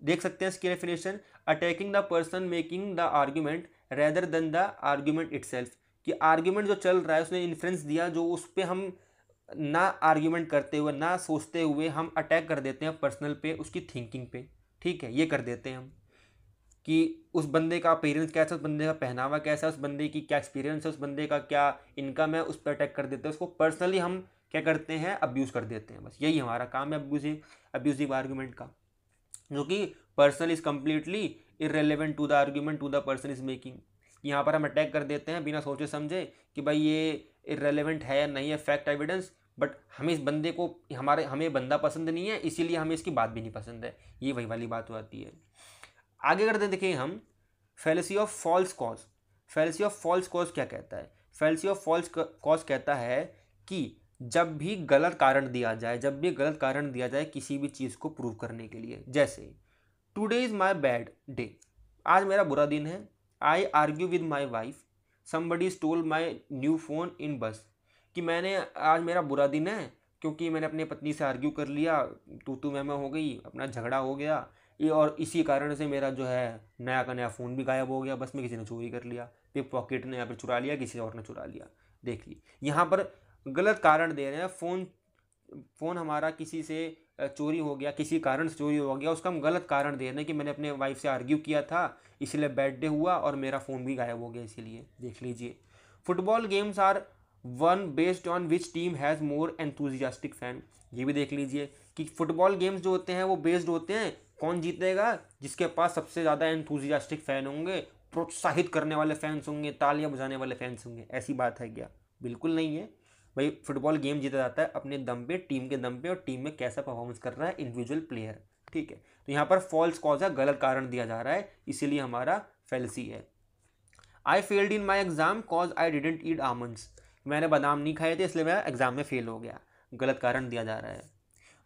देख सकते हैं इसकी definition, attacking the person making the argument rather than the argument itself, कि आर्ग्यूमेंट जो चल रहा है उसने इन्फ्लुएंस दिया, जो उस पर हम ना आर्ग्यूमेंट करते हुए ना सोचते हुए हम अटैक कर देते हैं पर्सनल पे, उसकी थिंकिंग पे, ठीक है, ये कर देते हैं हम कि उस बंदे का अपीयरेंस कैसा, उस बंदे का पहनावा कैसा, उस बंदे की क्या एक्सपीरियंस है, उस बंदे का क्या इनकम है, उस पर अटैक कर देते हैं, उसको पर्सनली हम क्या करते हैं, अब्यूज़ कर देते हैं। बस यही हमारा काम है अब्यूजिव आर्ग्यूमेंट का, जो कि person is completely irrelevant to the argument to the person is making. यहाँ पर हम अटैक कर देते हैं बिना सोचे समझे कि भाई ये इररेलेवेंट है या नहीं है फैक्ट एविडेंस, बट हमें इस बंदे को हमें बंदा पसंद नहीं है, इसीलिए हमें इसकी बात भी नहीं पसंद है। ये वही वाली बात हो जाती है। आगे करते देखिए हम fallacy of false cause. Fallacy of false cause क्या कहता है? फैलेसी ऑफ फॉल्स कॉज कहता है कि जब भी गलत कारण दिया जाए किसी भी चीज़ को प्रूव करने के लिए, जैसे today is my bad day, आज मेरा बुरा दिन है, I argue with my wife, somebody stole my new phone in बस, कि मैंने आज मेरा बुरा दिन है क्योंकि मैंने अपनी पत्नी से आर्ग्यू कर लिया, तू मैं हो गई, अपना झगड़ा हो गया, ये और इसी कारण से मेरा जो है नया का नया फ़ोन भी गायब हो गया, बस में किसी ने चोरी कर लिया, पिक पॉकेट ने यहाँ पर चुरा लिया, किसी और ने चुरा लिया। देखिए यहाँ पर गलत कारण दे रहे हैं, फ़ोन हमारा किसी से चोरी हो गया, किसी कारण से चोरी हो गया, उसका हम गलत कारण दे रहे हैं कि मैंने अपने वाइफ से आर्ग्यू किया था इसलिए बैड डे हुआ और मेरा फ़ोन भी गायब हो गया इसीलिए। देख लीजिए, football games are won based on which team has more enthusiastic fan. ये भी देख लीजिए कि फुटबॉल गेम्स जो होते हैं वो बेस्ड होते हैं, कौन जीतेगा, जिसके पास सबसे ज़्यादा एंथुजियास्टिक फ़ैन होंगे, प्रोत्साहित करने वाले फैंस होंगे, तालियां बजाने वाले फैंस होंगे। ऐसी बात है क्या? बिल्कुल नहीं है भाई। फुटबॉल गेम जीता जाता है अपने दम पे, टीम के दम पे, और टीम में कैसा परफॉर्मेंस कर रहा है इंडिविजुअल प्लेयर, ठीक है। तो यहाँ पर फॉल्स कॉज है, गलत कारण दिया जा रहा है, इसीलिए हमारा फैलेसी है। I failed in my exam cause I didn't eat almonds, मैंने बादाम नहीं खाए थे इसलिए मैं एग्जाम में फेल हो गया, गलत कारण दिया जा रहा है।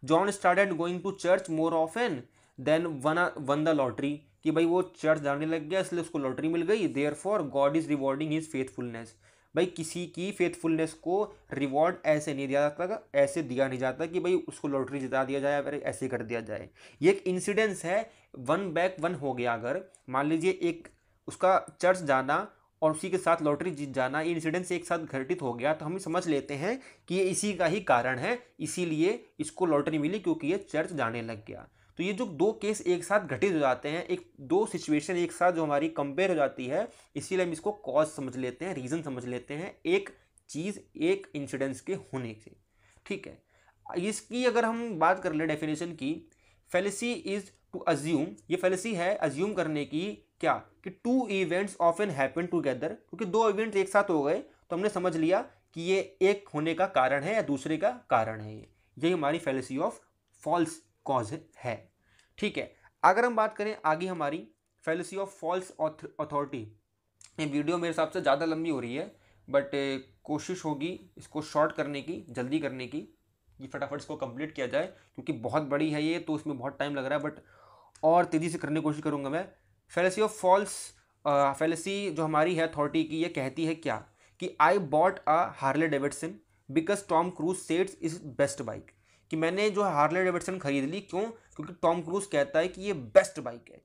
John started going to church more often then won the lottery, कि भाई वो चर्च जाने लग गया इसलिए उसको लॉटरी मिल गई, therefore God is rewarding his faithfulness. भाई किसी की फेथफुलनेस को रिवॉर्ड ऐसे नहीं दिया जाता, ऐसे दिया नहीं जाता कि भाई उसको लॉटरी जिता दिया जाए, फिर ऐसे कर दिया जाए। ये एक इंसिडेंस है, वन बैक वन हो गया। अगर मान लीजिए एक उसका चर्च जाना और उसी के साथ लॉटरी जीत जाना, ये इंसिडेंस एक साथ घटित हो गया, तो हम समझ लेते हैं कि ये इसी का ही कारण है, इसीलिए इसको लॉटरी मिली क्योंकि ये चर्च जाने लग गया। तो ये जो दो केस एक साथ घटित हो जाते हैं, एक दो सिचुएशन एक साथ जो हमारी कंपेयर हो जाती है, इसीलिए हम इसको कॉज समझ लेते हैं, रीज़न समझ लेते हैं, एक चीज़ एक इंसिडेंस के होने से, ठीक है। इसकी अगर हम बात कर ले डेफिनेशन की, फैलेसी इज टू अज्यूम, ये फैलेसी है अज्यूम करने की, क्या कि two events often happen together, क्योंकि दो इवेंट्स एक साथ हो गए तो हमने समझ लिया कि ये एक होने का कारण है या दूसरे का कारण है। यही हमारी फैलेसी ऑफ फॉल्स कॉज है, ठीक है। अगर हम बात करें आगे हमारी फैलेसी ऑफ फॉल्स अथॉरिटी, ये वीडियो मेरे हिसाब से ज़्यादा लंबी हो रही है, बट कोशिश होगी इसको शॉर्ट करने की, जल्दी करने की, ये फटाफट इसको कंप्लीट किया जाए, क्योंकि बहुत बड़ी है ये, तो इसमें बहुत टाइम लग रहा है, बट और तेज़ी से करने की कोशिश करूँगा मैं। फैलेसी ऑफ फॉल्स फैलेसी जो हमारी है अथॉरिटी की, ये कहती है क्या कि I bought a Harley Davidson because Tom Cruise सेड्स इज बेस्ट बाइक, कि मैंने जो हार्ले डेविडसन खरीद ली, क्यों? क्योंकि टॉम क्रूज कहता है कि ये बेस्ट बाइक है।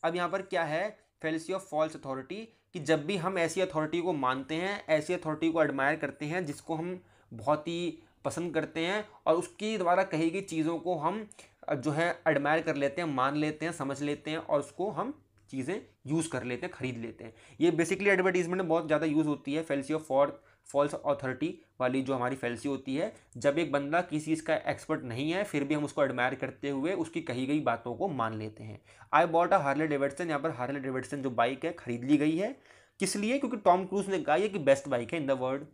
अब यहाँ पर क्या है फैलेसी ऑफ फॉल्स अथॉरिटी, कि जब भी हम ऐसी अथॉरिटी को मानते हैं, ऐसी अथॉरिटी को एडमायर करते हैं जिसको हम बहुत ही पसंद करते हैं, और उसकी द्वारा कही गई चीज़ों को हम जो है एडमायर कर लेते हैं, मान लेते हैं, समझ लेते हैं, और उसको हम चीज़ें यूज़ कर लेते हैं, खरीद लेते हैं। ये बेसिकली एडवर्टीजमेंट में बहुत ज़्यादा यूज़ होती है फैलेसी ऑफ फॉल्स अथॉरिटी वाली जो हमारी फैलेसी होती है, जब एक बंदा किसी चीज़ का एक्सपर्ट नहीं है फिर भी हम उसको एडमायर करते हुए उसकी कही गई बातों को मान लेते हैं। आई बॉट अ हार्ले डेविडसन, यहाँ पर हार्ले डेविडसन जो बाइक है खरीद ली गई है। किस लिए? क्योंकि टॉम क्रूज ने कहा ये कि बेस्ट बाइक है in the world.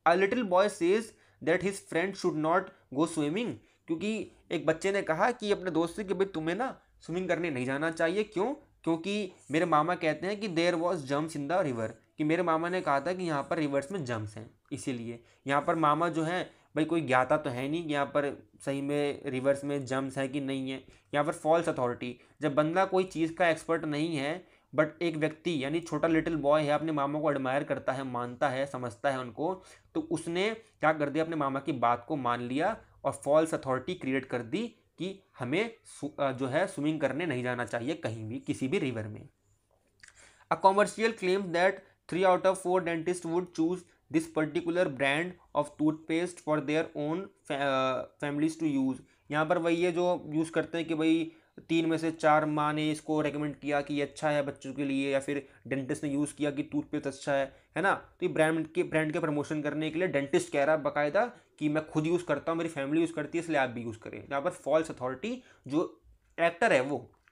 A little boy says that his friend should not go swimming, क्योंकि एक बच्चे ने कहा कि अपने दोस्त से कि भाई तुम्हें ना स्विमिंग करने नहीं जाना चाहिए। क्यों? क्योंकि मेरे मामा कहते हैं कि there was jumps in the river, कि मेरे मामा ने कहा था कि यहाँ पर रिवर्स में जम्प्स हैं, इसीलिए। यहाँ पर मामा जो है भाई कोई ज्ञाता तो है नहीं कि यहाँ पर सही में रिवर्स में जम्प्स है कि नहीं है। यहाँ पर फॉल्स अथॉरिटी, जब बंदा कोई चीज़ का एक्सपर्ट नहीं है बट एक व्यक्ति यानी छोटा लिटिल बॉय है अपने मामा को एडमायर करता है, मानता है, समझता है उनको, तो उसने क्या कर दिया, अपने मामा की बात को मान लिया और फॉल्स अथॉरिटी क्रिएट कर दी कि हमें जो है स्विमिंग करने नहीं जाना चाहिए कहीं भी, किसी भी रिवर में। अ commercial claim that 3 out of 4 dentists would choose this particular brand of toothpaste for their own families to use। यहाँ पर वही है जो यूज़ करते हैं कि भाई 3 में से 4 माँ ने इसको रेकमेंड किया कि ये अच्छा है बच्चों के लिए, या फिर डेंटिस्ट ने यूज़ किया कि टूथपेस्ट अच्छा है ना। तो ये ब्रांड के प्रमोशन करने के लिए डेंटिस्ट कह रहा है बाकायदा कि मैं खुद यूज़ करता हूँ, मेरी फैमिली यूज़ करती है, इसलिए आप भी यूज़ करें। यहाँ पर फॉल्स अथॉरिटी जो एक्टर है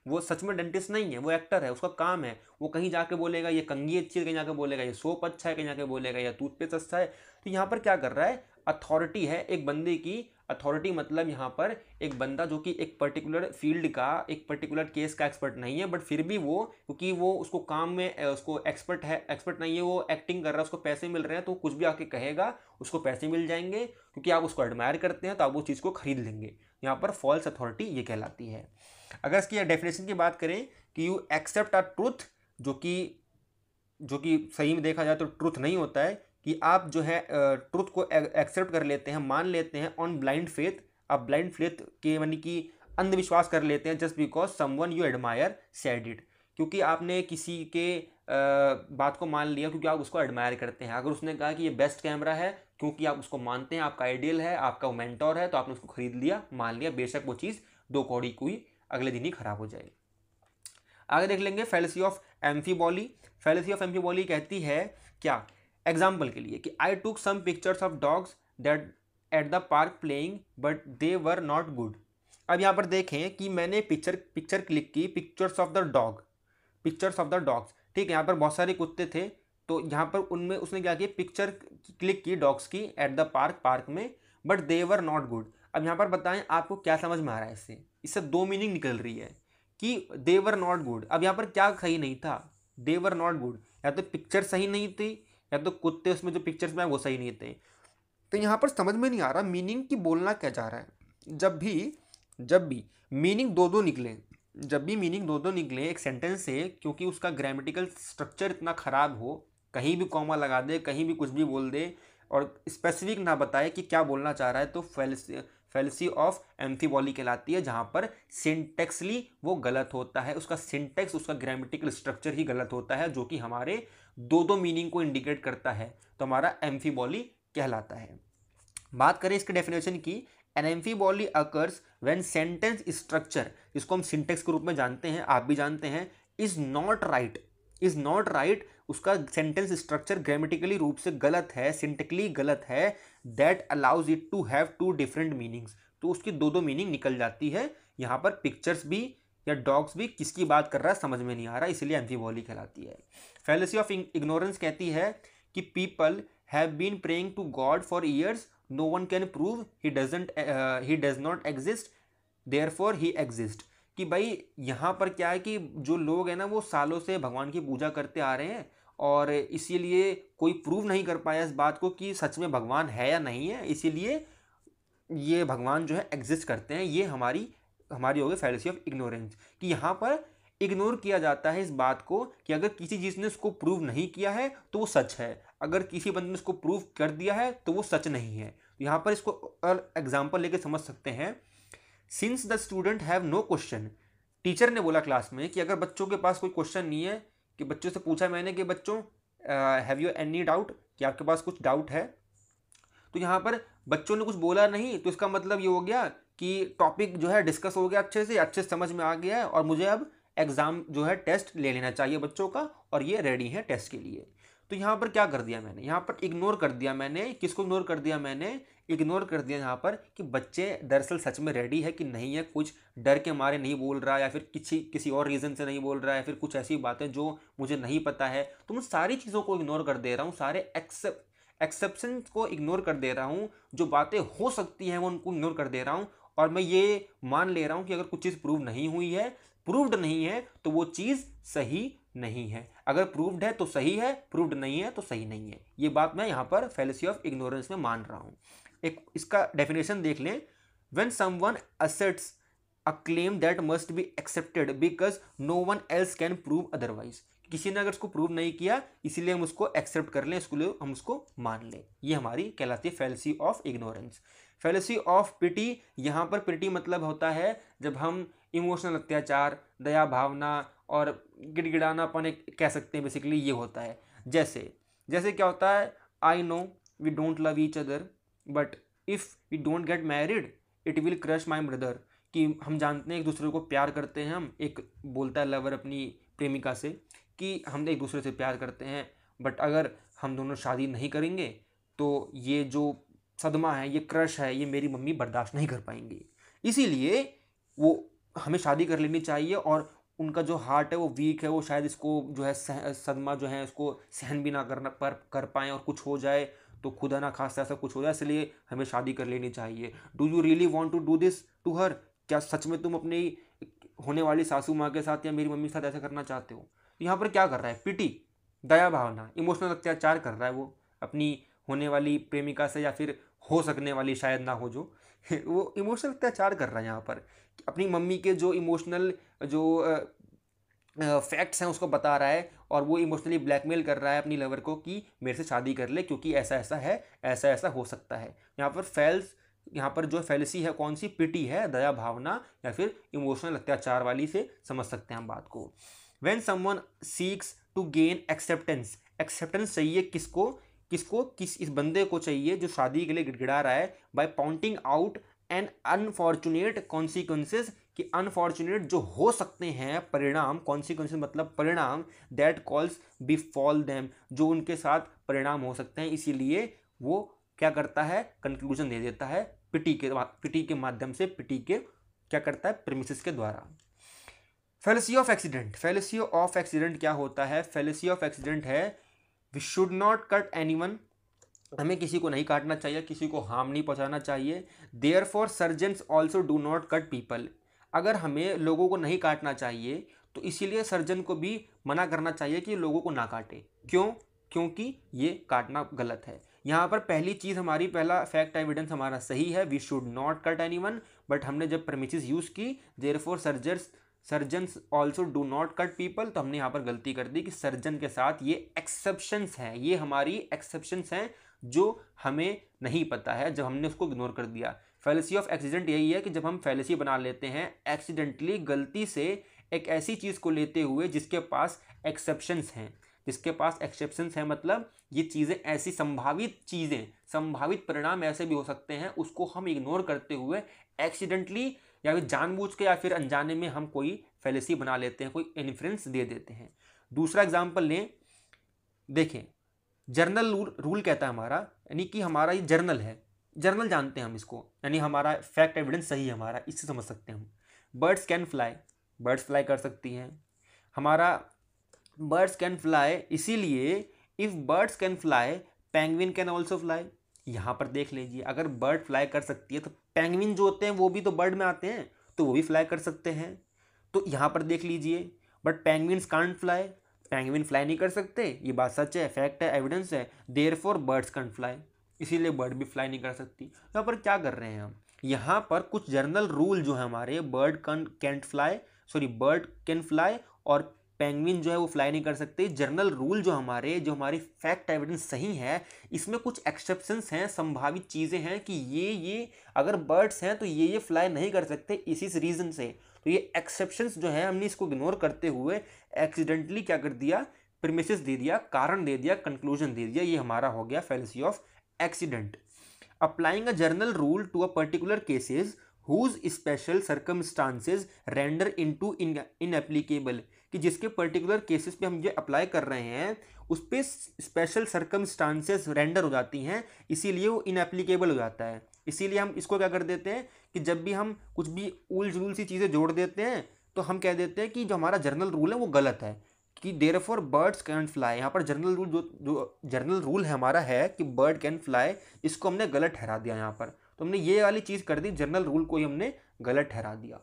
वो सच में डेंटिस्ट नहीं है, वो एक्टर है, उसका काम है। वो कहीं जाके बोलेगा ये कंघी अच्छी है, कहीं जाके बोलेगा ये सोप अच्छा है, कहीं जाके बोलेगा ये टूथपेस्ट अच्छा है। तो यहाँ पर क्या कर रहा है, अथॉरिटी है एक बंदे की। अथॉरिटी मतलब यहाँ पर एक बंदा जो कि एक पर्टिकुलर फील्ड का, एक पर्टिकुलर केस का एक्सपर्ट नहीं है, बट फिर भी वो, क्योंकि वो उसको काम में उसको एक्सपर्ट है, एक्सपर्ट नहीं है, वो एक्टिंग कर रहा है, उसको पैसे मिल रहे हैं, तो कुछ भी आके कहेगा उसको पैसे मिल जाएंगे, क्योंकि आप उसको एडमायर करते हैं तो आप वो चीज़ को खरीद लेंगे। यहाँ पर फॉल्स अथॉरिटी ये कहलाती है। अगर इसकी डेफिनेशन की बात करें कि यू एक्सेप्ट अ ट्रूथ, जो कि सही में देखा जाए तो ट्रूथ नहीं होता है, कि आप जो है ट्रूथ को एक्सेप्ट कर लेते हैं, मान लेते हैं ऑन ब्लाइंड फेथ। आप ब्लाइंड फेथ के यानी कि अंधविश्वास कर लेते हैं, just because someone you admire said it, क्योंकि आपने किसी के बात को मान लिया क्योंकि आप उसको एडमायर करते हैं। अगर उसने कहा कि ये बेस्ट कैमरा है, क्योंकि आप उसको मानते हैं, आपका आइडियल है, आपका मेंटोर है, तो आपने उसको खरीद लिया, मान लिया, बेशक वो चीज़ 2 कौड़ी की अगले दिन ही खराब हो जाए। आगे देख लेंगे fallacy of amphiboly. Fallacy of amphiboly कहती है क्या, एग्जाम्पल के लिए, कि I took some pictures of dogs that at the park playing but they were not good. अब यहाँ पर देखें कि मैंने पिक्चर क्लिक की, पिक्चर्स ऑफ द डॉग्स, ठीक है। यहाँ पर बहुत सारे कुत्ते थे, तो यहाँ पर उनमें उसने क्या किया, पिक्चर क्लिक की डॉग्स की एट द पार्क में, but they were not good. अब यहाँ पर बताएं आपको क्या समझ में आ रहा है, इससे 2 मीनिंग निकल रही है कि दे वर नॉट गुड। अब यहाँ पर क्या सही नहीं था, दे वर नॉट गुड, या तो पिक्चर सही नहीं थी, या तो कुत्ते उसमें जो पिक्चर्स में वो सही नहीं थे। तो यहाँ पर समझ में नहीं आ रहा मीनिंग की बोलना क्या चाह रहा है। जब भी मीनिंग दो दो निकले एक सेंटेंस से, क्योंकि उसका ग्रामेटिकल स्ट्रक्चर इतना ख़राब हो, कहीं भी कॉमा लगा दे, कहीं भी कुछ भी बोल दे और स्पेसिफिक ना बताए कि क्या बोलना चाह रहा है, तो फैलेसी ऑफ एम्फीबॉली कहलाती है, जहाँ पर सिंटेक्सली वो गलत होता है, उसका सिंटेक्स, उसका ग्रामेटिकल स्ट्रक्चर ही गलत होता है, जो कि हमारे 2 मीनिंग को इंडिकेट करता है, तो हमारा एम्फीबॉली कहलाता है। बात करें इसके डेफिनेशन की, an amphiboly occurs when sentence structure, जिसको हम सिंटेक्स के रूप में जानते हैं, आप भी जानते हैं, इज नॉट राइट, उसका सेंटेंस स्ट्रक्चर ग्रामेटिकली रूप से गलत है, सिंटेक्ली गलत है, that allows it to have 2 different meanings, तो उसकी 2 मीनिंग निकल जाती है। यहाँ पर पिक्चर्स भी या डॉग्स भी किसकी बात कर रहा है समझ में नहीं आ रहा, इसलिए एम्फीबॉली कहलाती है। फैलेसी ऑफ इग्नोरेंस कहती है कि people have been praying to God for years, no one can prove he does not exist, therefore he exist. कि भाई यहाँ पर क्या है कि जो लोग हैं ना वो सालों से भगवान की पूजा करते आ रहे हैं, और इसीलिए कोई प्रूव नहीं कर पाया इस बात को कि सच में भगवान है या नहीं है, इसीलिए ये भगवान जो है एग्जिस्ट करते हैं। ये हमारी हो गई फैलेसी ऑफ इग्नोरेंस, कि यहाँ पर इग्नोर किया जाता है इस बात को कि अगर किसी चीज़ ने उसको प्रूव नहीं किया है तो वो सच है, अगर किसी बंदे ने उसको प्रूव कर दिया है तो वो सच नहीं है। यहाँ पर इसको और एग्जाम्पल लेके समझ सकते हैं। Since the student have no question, teacher ने बोला क्लास में कि अगर बच्चों के पास कोई क्वेश्चन नहीं है, कि बच्चों से पूछा मैंने कि बच्चों हैव यू एनी डाउट, कि आपके पास कुछ डाउट है, तो यहाँ पर बच्चों ने कुछ बोला नहीं, तो इसका मतलब ये हो गया कि टॉपिक जो है डिस्कस हो गया, अच्छे से समझ में आ गया है, और मुझे अब एग्ज़ाम जो है टेस्ट ले लेना चाहिए बच्चों का, और ये रेडी है टेस्ट के लिए। तो यहाँ पर क्या कर दिया मैंने, यहाँ पर इग्नोर कर दिया मैंने, किसको इग्नोर कर दिया मैंने, इग्नोर कर दिया यहाँ पर कि बच्चे दरअसल सच में रेडी है कि नहीं है, कुछ डर के मारे नहीं बोल रहा या फिर किसी किसी और रीज़न से नहीं बोल रहा है, फिर कुछ ऐसी बातें जो मुझे नहीं पता है, तो मैं सारी चीज़ों को इग्नोर कर दे रहा हूँ, सारे एक्सेप्शन को इग्नोर कर दे रहा हूँ, जो बातें हो सकती हैं वो उनको इग्नोर कर दे रहा हूँ, और मैं ये मान ले रहा हूँ कि अगर कुछ चीज़ प्रूव नहीं हुई है, प्रूव्ड नहीं है, तो वो चीज़ सही नहीं है, अगर प्रूव्ड है तो सही है, प्रूव्ड नहीं है तो सही नहीं है। ये बात मैं यहाँ पर फैलेसी ऑफ इग्नोरेंस में मान रहा हूँ। एक इसका डेफिनेशन देख लें, when someone asserts a claim that must be accepted because no one else can prove otherwise, किसी ने अगर उसको प्रूव नहीं किया इसीलिए हम उसको एक्सेप्ट कर लें, इसके लिए हम उसको मान लें, ये हमारी कहलाती है fallacy of ignorance. Fallacy of pity, यहाँ पर पिटी मतलब होता है जब हम इमोशनल अत्याचार, दया भावना और गिड़गिड़ानापन कह सकते हैं, बेसिकली ये होता है। जैसे जैसे क्या होता है, I know we don't love each other but if we don't get married it will crush my brother, कि हम जानते हैं एक दूसरे को प्यार करते हैं, हम एक बोलता है लवर अपनी प्रेमिका से कि हम एक दूसरे से प्यार करते हैं, बट अगर हम दोनों शादी नहीं करेंगे तो ये जो सदमा है, ये क्रश है, ये मेरी मम्मी बर्दाश्त नहीं कर पाएंगी, इसीलिए वो हमें शादी कर लेनी चाहिए, और उनका जो हार्ट है वो वीक है, वो शायद इसको जो है सदमा जो है इसको सहन भी ना कर पाएँ, और कुछ हो जाए तो खुदा ना खास्ता ऐसा कुछ हो जाए, इसलिए हमें शादी कर लेनी चाहिए। Do you really want to do this to her, क्या सच में तुम अपनी होने वाली सासू माँ के साथ या मेरी मम्मी के साथ ऐसा करना चाहते हो। यहाँ पर क्या कर रहा है, पिटी, दया भावना, इमोशनल अत्याचार कर रहा है वो अपनी होने वाली प्रेमिका से, या फिर हो सकने वाली शायद ना हो जो वो इमोशनल अत्याचार कर रहा है यहाँ पर, अपनी मम्मी के जो इमोशनल जो फैक्ट्स हैं उसको बता रहा है, और वो इमोशनली ब्लैकमेल कर रहा है अपनी लवर को कि मेरे से शादी कर ले क्योंकि ऐसा ऐसा है, ऐसा ऐसा हो सकता है। यहाँ पर जो फैलेसी है कौन सी, पिटी है, दया भावना या फिर इमोशनल अत्याचार वाली से समझ सकते हैं हम बात को। When someone seeks to gain acceptance, acceptance चाहिए किसको, इस बंदे को चाहिए जो शादी के लिए गिड़गिड़ा रहा है, by pointing out an unfortunate consequences, कि अनफॉर्चुनेट जो हो सकते हैं परिणाम, कॉन्सिक्वेंसेज मतलब परिणाम, दैट कॉल्स बिफॉल देम, जो उनके साथ परिणाम हो सकते हैं, इसीलिए वो क्या करता है, कंक्लूजन दे देता है पिटी के माध्यम से, पिटी के क्या करता है, प्रेमिसेस के द्वारा। Fallacy of accident, fallacy of accident क्या होता है, फैलेसी ऑफ एक्सीडेंट है we should not cut anyone, हमें किसी को नहीं काटना चाहिए, किसी को हार्म नहीं पहुंचाना चाहिए। Therefore surgeons also do not cut people, अगर हमें लोगों को नहीं काटना चाहिए तो इसीलिए सर्जन को भी मना करना चाहिए कि लोगों को ना काटे। क्यों, क्योंकि ये काटना गलत है। यहाँ पर पहली चीज़ हमारी, पहला फैक्ट एविडेंस हमारा सही है, we should not cut anyone, but हमने जब प्रेमिसेस यूज़ की therefore surgeons also do not cut people, तो हमने यहाँ पर गलती कर दी कि सर्जन के साथ ये एक्सेप्शंस हैं, ये हमारी एक्सेप्शंस हैं जो हमें नहीं पता है, जब हमने उसको इग्नोर कर दिया। फैलेसी ऑफ एक्सीडेंट यही है कि जब हम फैलेसी बना लेते हैं एक्सीडेंटली, गलती से एक ऐसी चीज़ को लेते हुए जिसके पास एक्सेप्शंस हैं, जिसके पास एक्सेप्शंस हैं मतलब ये चीज़ें ऐसी संभावित परिणाम ऐसे भी हो सकते हैं, उसको हम इग्नोर करते हुए एक्सीडेंटली या फिर जानबूझ के या फिर अनजाने में हम कोई फैलेसी बना लेते हैं, कोई इन्फ्रेंस दे देते हैं। दूसरा एग्जाम्पल लें, देखें जर्नल रूल कहता है हमारा, यानी कि हमारा ये जर्नल है, जर्नल जानते हैं हम इसको, यानी हमारा फैक्ट एविडेंस सही है हमारा, इससे समझ सकते हैं हम। Birds can fly, birds fly कर सकती हैं, हमारा बर्ड्स कैन फ्लाई, इसीलिए if birds can fly penguin can also fly. यहाँ पर देख लीजिए, अगर बर्ड फ्लाई कर सकती है तो पेंगुइन जो होते हैं वो भी तो बर्ड में आते हैं, तो वो भी फ्लाई कर सकते हैं। तो यहाँ पर देख लीजिए, but penguins can't fly, penguin fly नहीं कर सकते, ये बात सच है, फैक्ट है, एविडेंस है। देयरफॉर बर्ड्स कांट फ्लाई, इसीलिए बर्ड भी फ्लाई नहीं कर सकती। यहाँ पर क्या कर रहे हैं हम, यहाँ पर कुछ जर्नल रूल जो है हमारे, बर्ड कैन फ्लाई और पेंगुइन जो है वो फ्लाई नहीं कर सकते। जर्नल रूल जो हमारी फैक्ट एविडेंस सही है, इसमें कुछ एक्सेप्शंस हैं, संभावित चीज़ें हैं कि ये अगर बर्ड्स हैं तो ये फ्लाई नहीं कर सकते इसी रीज़न से। तो ये एक्सेप्शंस जो है हमने इसको इग्नोर करते हुए एक्सीडेंटली क्या कर दिया, प्रीमिसेस दे दिया, कारण दे दिया, कंक्लूजन दे दिया, ये हमारा हो गया fallacy of accident. Applying a general rule to a particular cases whose special circumstances render into inapplicable, कि जिसके पर्टिकुलर केसेस पे हम ये अप्लाई कर रहे हैं उस पर स्पेशल सर्कमस्टांसेस रेंडर हो जाती हैं, इसीलिए वो इनएप्लीकेबल हो जाता है। इसीलिए हम इसको क्या कर देते हैं कि जब भी हम कुछ भी उल जुल सी चीज़ें जोड़ देते हैं तो हम कह देते हैं कि जो हमारा जनरल रूल है वो गलत है, कि देयरफॉर बर्ड्स कैन फ्लाई। यहाँ पर जनरल रूल जो जनरल रूल है हमारा है कि बर्ड कैन फ्लाई, इसको हमने गलत ठहरा दिया यहाँ पर। तो हमने ये वाली चीज़ कर दी, जनरल रूल को ही हमने गलत ठहरा दिया।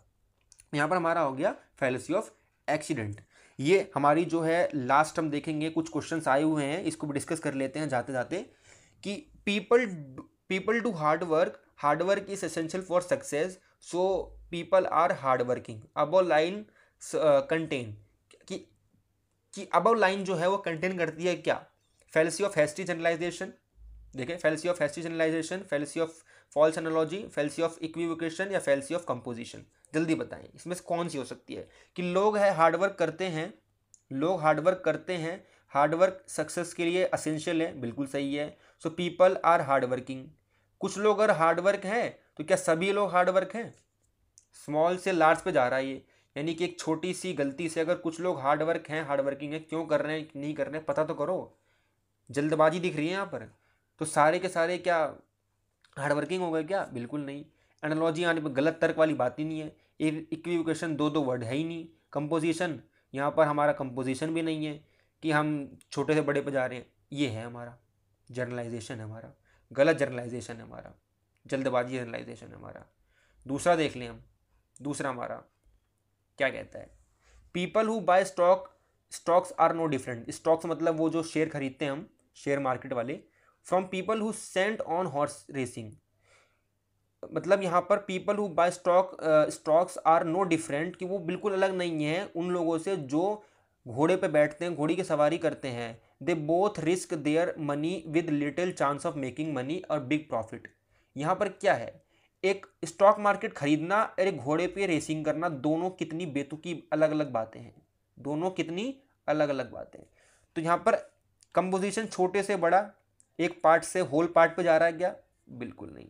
यहाँ पर हमारा हो गया फैलेसी ऑफ एक्सीडेंट। ये हमारी जो है लास्ट हम देखेंगे, कुछ क्वेश्चंस आए हुए हैं, इसको भी डिस्कस कर लेते हैं जाते जाते। कि people do hard work is essential for success, so people are hard working. Above line contain, कि अबव लाइन जो है वो कंटेन करती है क्या? फैलेसी ऑफ हैस्टी जनरलाइजेशन, देखें, fallacy of hasty generalization, fallacy of false analogy, fallacy of equivocation या फैलेसी ऑफ कंपोजिशन। जल्दी बताएं इसमें से कौन सी हो सकती है? कि लोग है हार्डवर्क करते हैं, लोग हार्डवर्क करते हैं, हार्डवर्क सक्सेस के लिए असेंशियल है, बिल्कुल सही है। So people are hardworking. कुछ लोग अगर हार्डवर्क है तो क्या सभी लोग हार्डवर्क हैं? स्मॉल से लार्ज पे जा रहा है ये, यानी कि एक छोटी सी गलती से अगर कुछ लोग हार्डवर्क हैं, हार्डवर्किंग है, क्यों कर रहे हैं नहीं कर रहे हैं पता तो करो। जल्दबाजी दिख रही है यहाँ पर, तो सारे के सारे क्या हार्डवर्किंग हो गए क्या? बिल्कुल नहीं। एनालॉजी आने पर गलत तर्क वाली बात ही नहीं है। इक्विवोकेशन दो वर्ड है ही नहीं। कंपोजिशन, यहाँ पर हमारा कंपोजिशन भी नहीं है कि हम छोटे से बड़े पे जा रहे हैं, ये है हमारा जर्नलाइजेशन है, हमारा गलत जर्नलाइजेशन है, हमारा जल्दबाजी जर्नलाइजेशन है हमारा। दूसरा देख लें हम, दूसरा हमारा क्या कहता है? People who buy stocks are no different. Stocks मतलब वो जो शेयर खरीदते हैं हम, शेयर मार्केट वाले। From people who spent on horse racing, मतलब यहाँ पर people who buy stocks are no different, कि वो बिल्कुल अलग नहीं है उन लोगों से जो घोड़े पे बैठते हैं, घोड़ी की सवारी करते हैं। They both risk their money with little chance of making money और बिग प्रॉफिट। यहाँ पर क्या है? एक स्टॉक मार्केट खरीदना और एक घोड़े पे रेसिंग करना, दोनों कितनी बेतुकी अलग अलग बातें हैं, दोनों कितनी अलग अलग बातें। तो यहाँ पर कंपोजिशन छोटे से बड़ा, एक पार्ट से होल पार्ट पे जा रहा है क्या? बिल्कुल नहीं।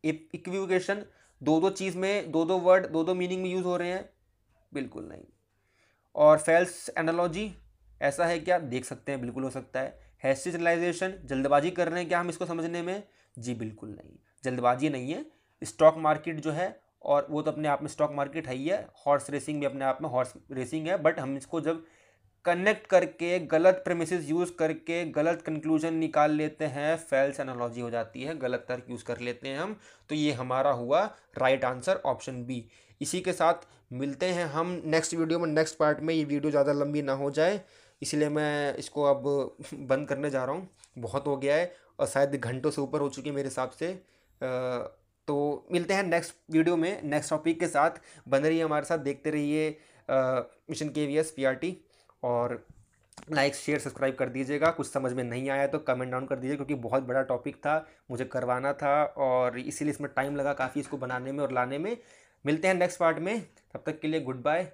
इक्विवोकेशन, दो चीज़ में दो वर्ड दो मीनिंग में यूज़ हो रहे हैं? बिल्कुल नहीं। और फैल्स एनालॉजी ऐसा है क्या? देख सकते हैं, बिल्कुल हो सकता है। हैस्टी जनरलाइजेशन, जल्दबाजी कर रहे हैं क्या हम इसको समझने में? जी बिल्कुल नहीं, जल्दबाजी नहीं है। स्टॉक मार्केट जो है, और वो तो अपने आप में स्टॉक मार्केट है ही है, हॉर्स रेसिंग भी अपने आप में हॉर्स रेसिंग है, बट हम इसको जब कनेक्ट करके गलत प्रेमिसेस यूज़ करके गलत कंक्लूजन निकाल लेते हैं, फैल्स एनालॉजी हो जाती है, गलत तर्क यूज़ कर लेते हैं हम। तो ये हमारा हुआ राइट आंसर, ऑप्शन बी। इसी के साथ मिलते हैं हम नेक्स्ट वीडियो में, नेक्स्ट पार्ट में। ये वीडियो ज़्यादा लंबी ना हो जाए इसलिए मैं इसको अब बंद करने जा रहा हूँ, बहुत हो गया है और शायद घंटों से ऊपर हो चुकी है मेरे हिसाब से। तो मिलते हैं नेक्स्ट वीडियो में नेक्स्ट टॉपिक के साथ। बन रही है हमारे साथ, देखते रहिए मिशन KVS PRT, और लाइक शेयर सब्सक्राइब कर दीजिएगा। कुछ समझ में नहीं आया तो कमेंट डाउन कर दीजिए, क्योंकि बहुत बड़ा टॉपिक था, मुझे करवाना था और इसीलिए इसमें टाइम लगा काफ़ी इसको बनाने में और लाने में। मिलते हैं नेक्स्ट पार्ट में, तब तक के लिए गुड बाय।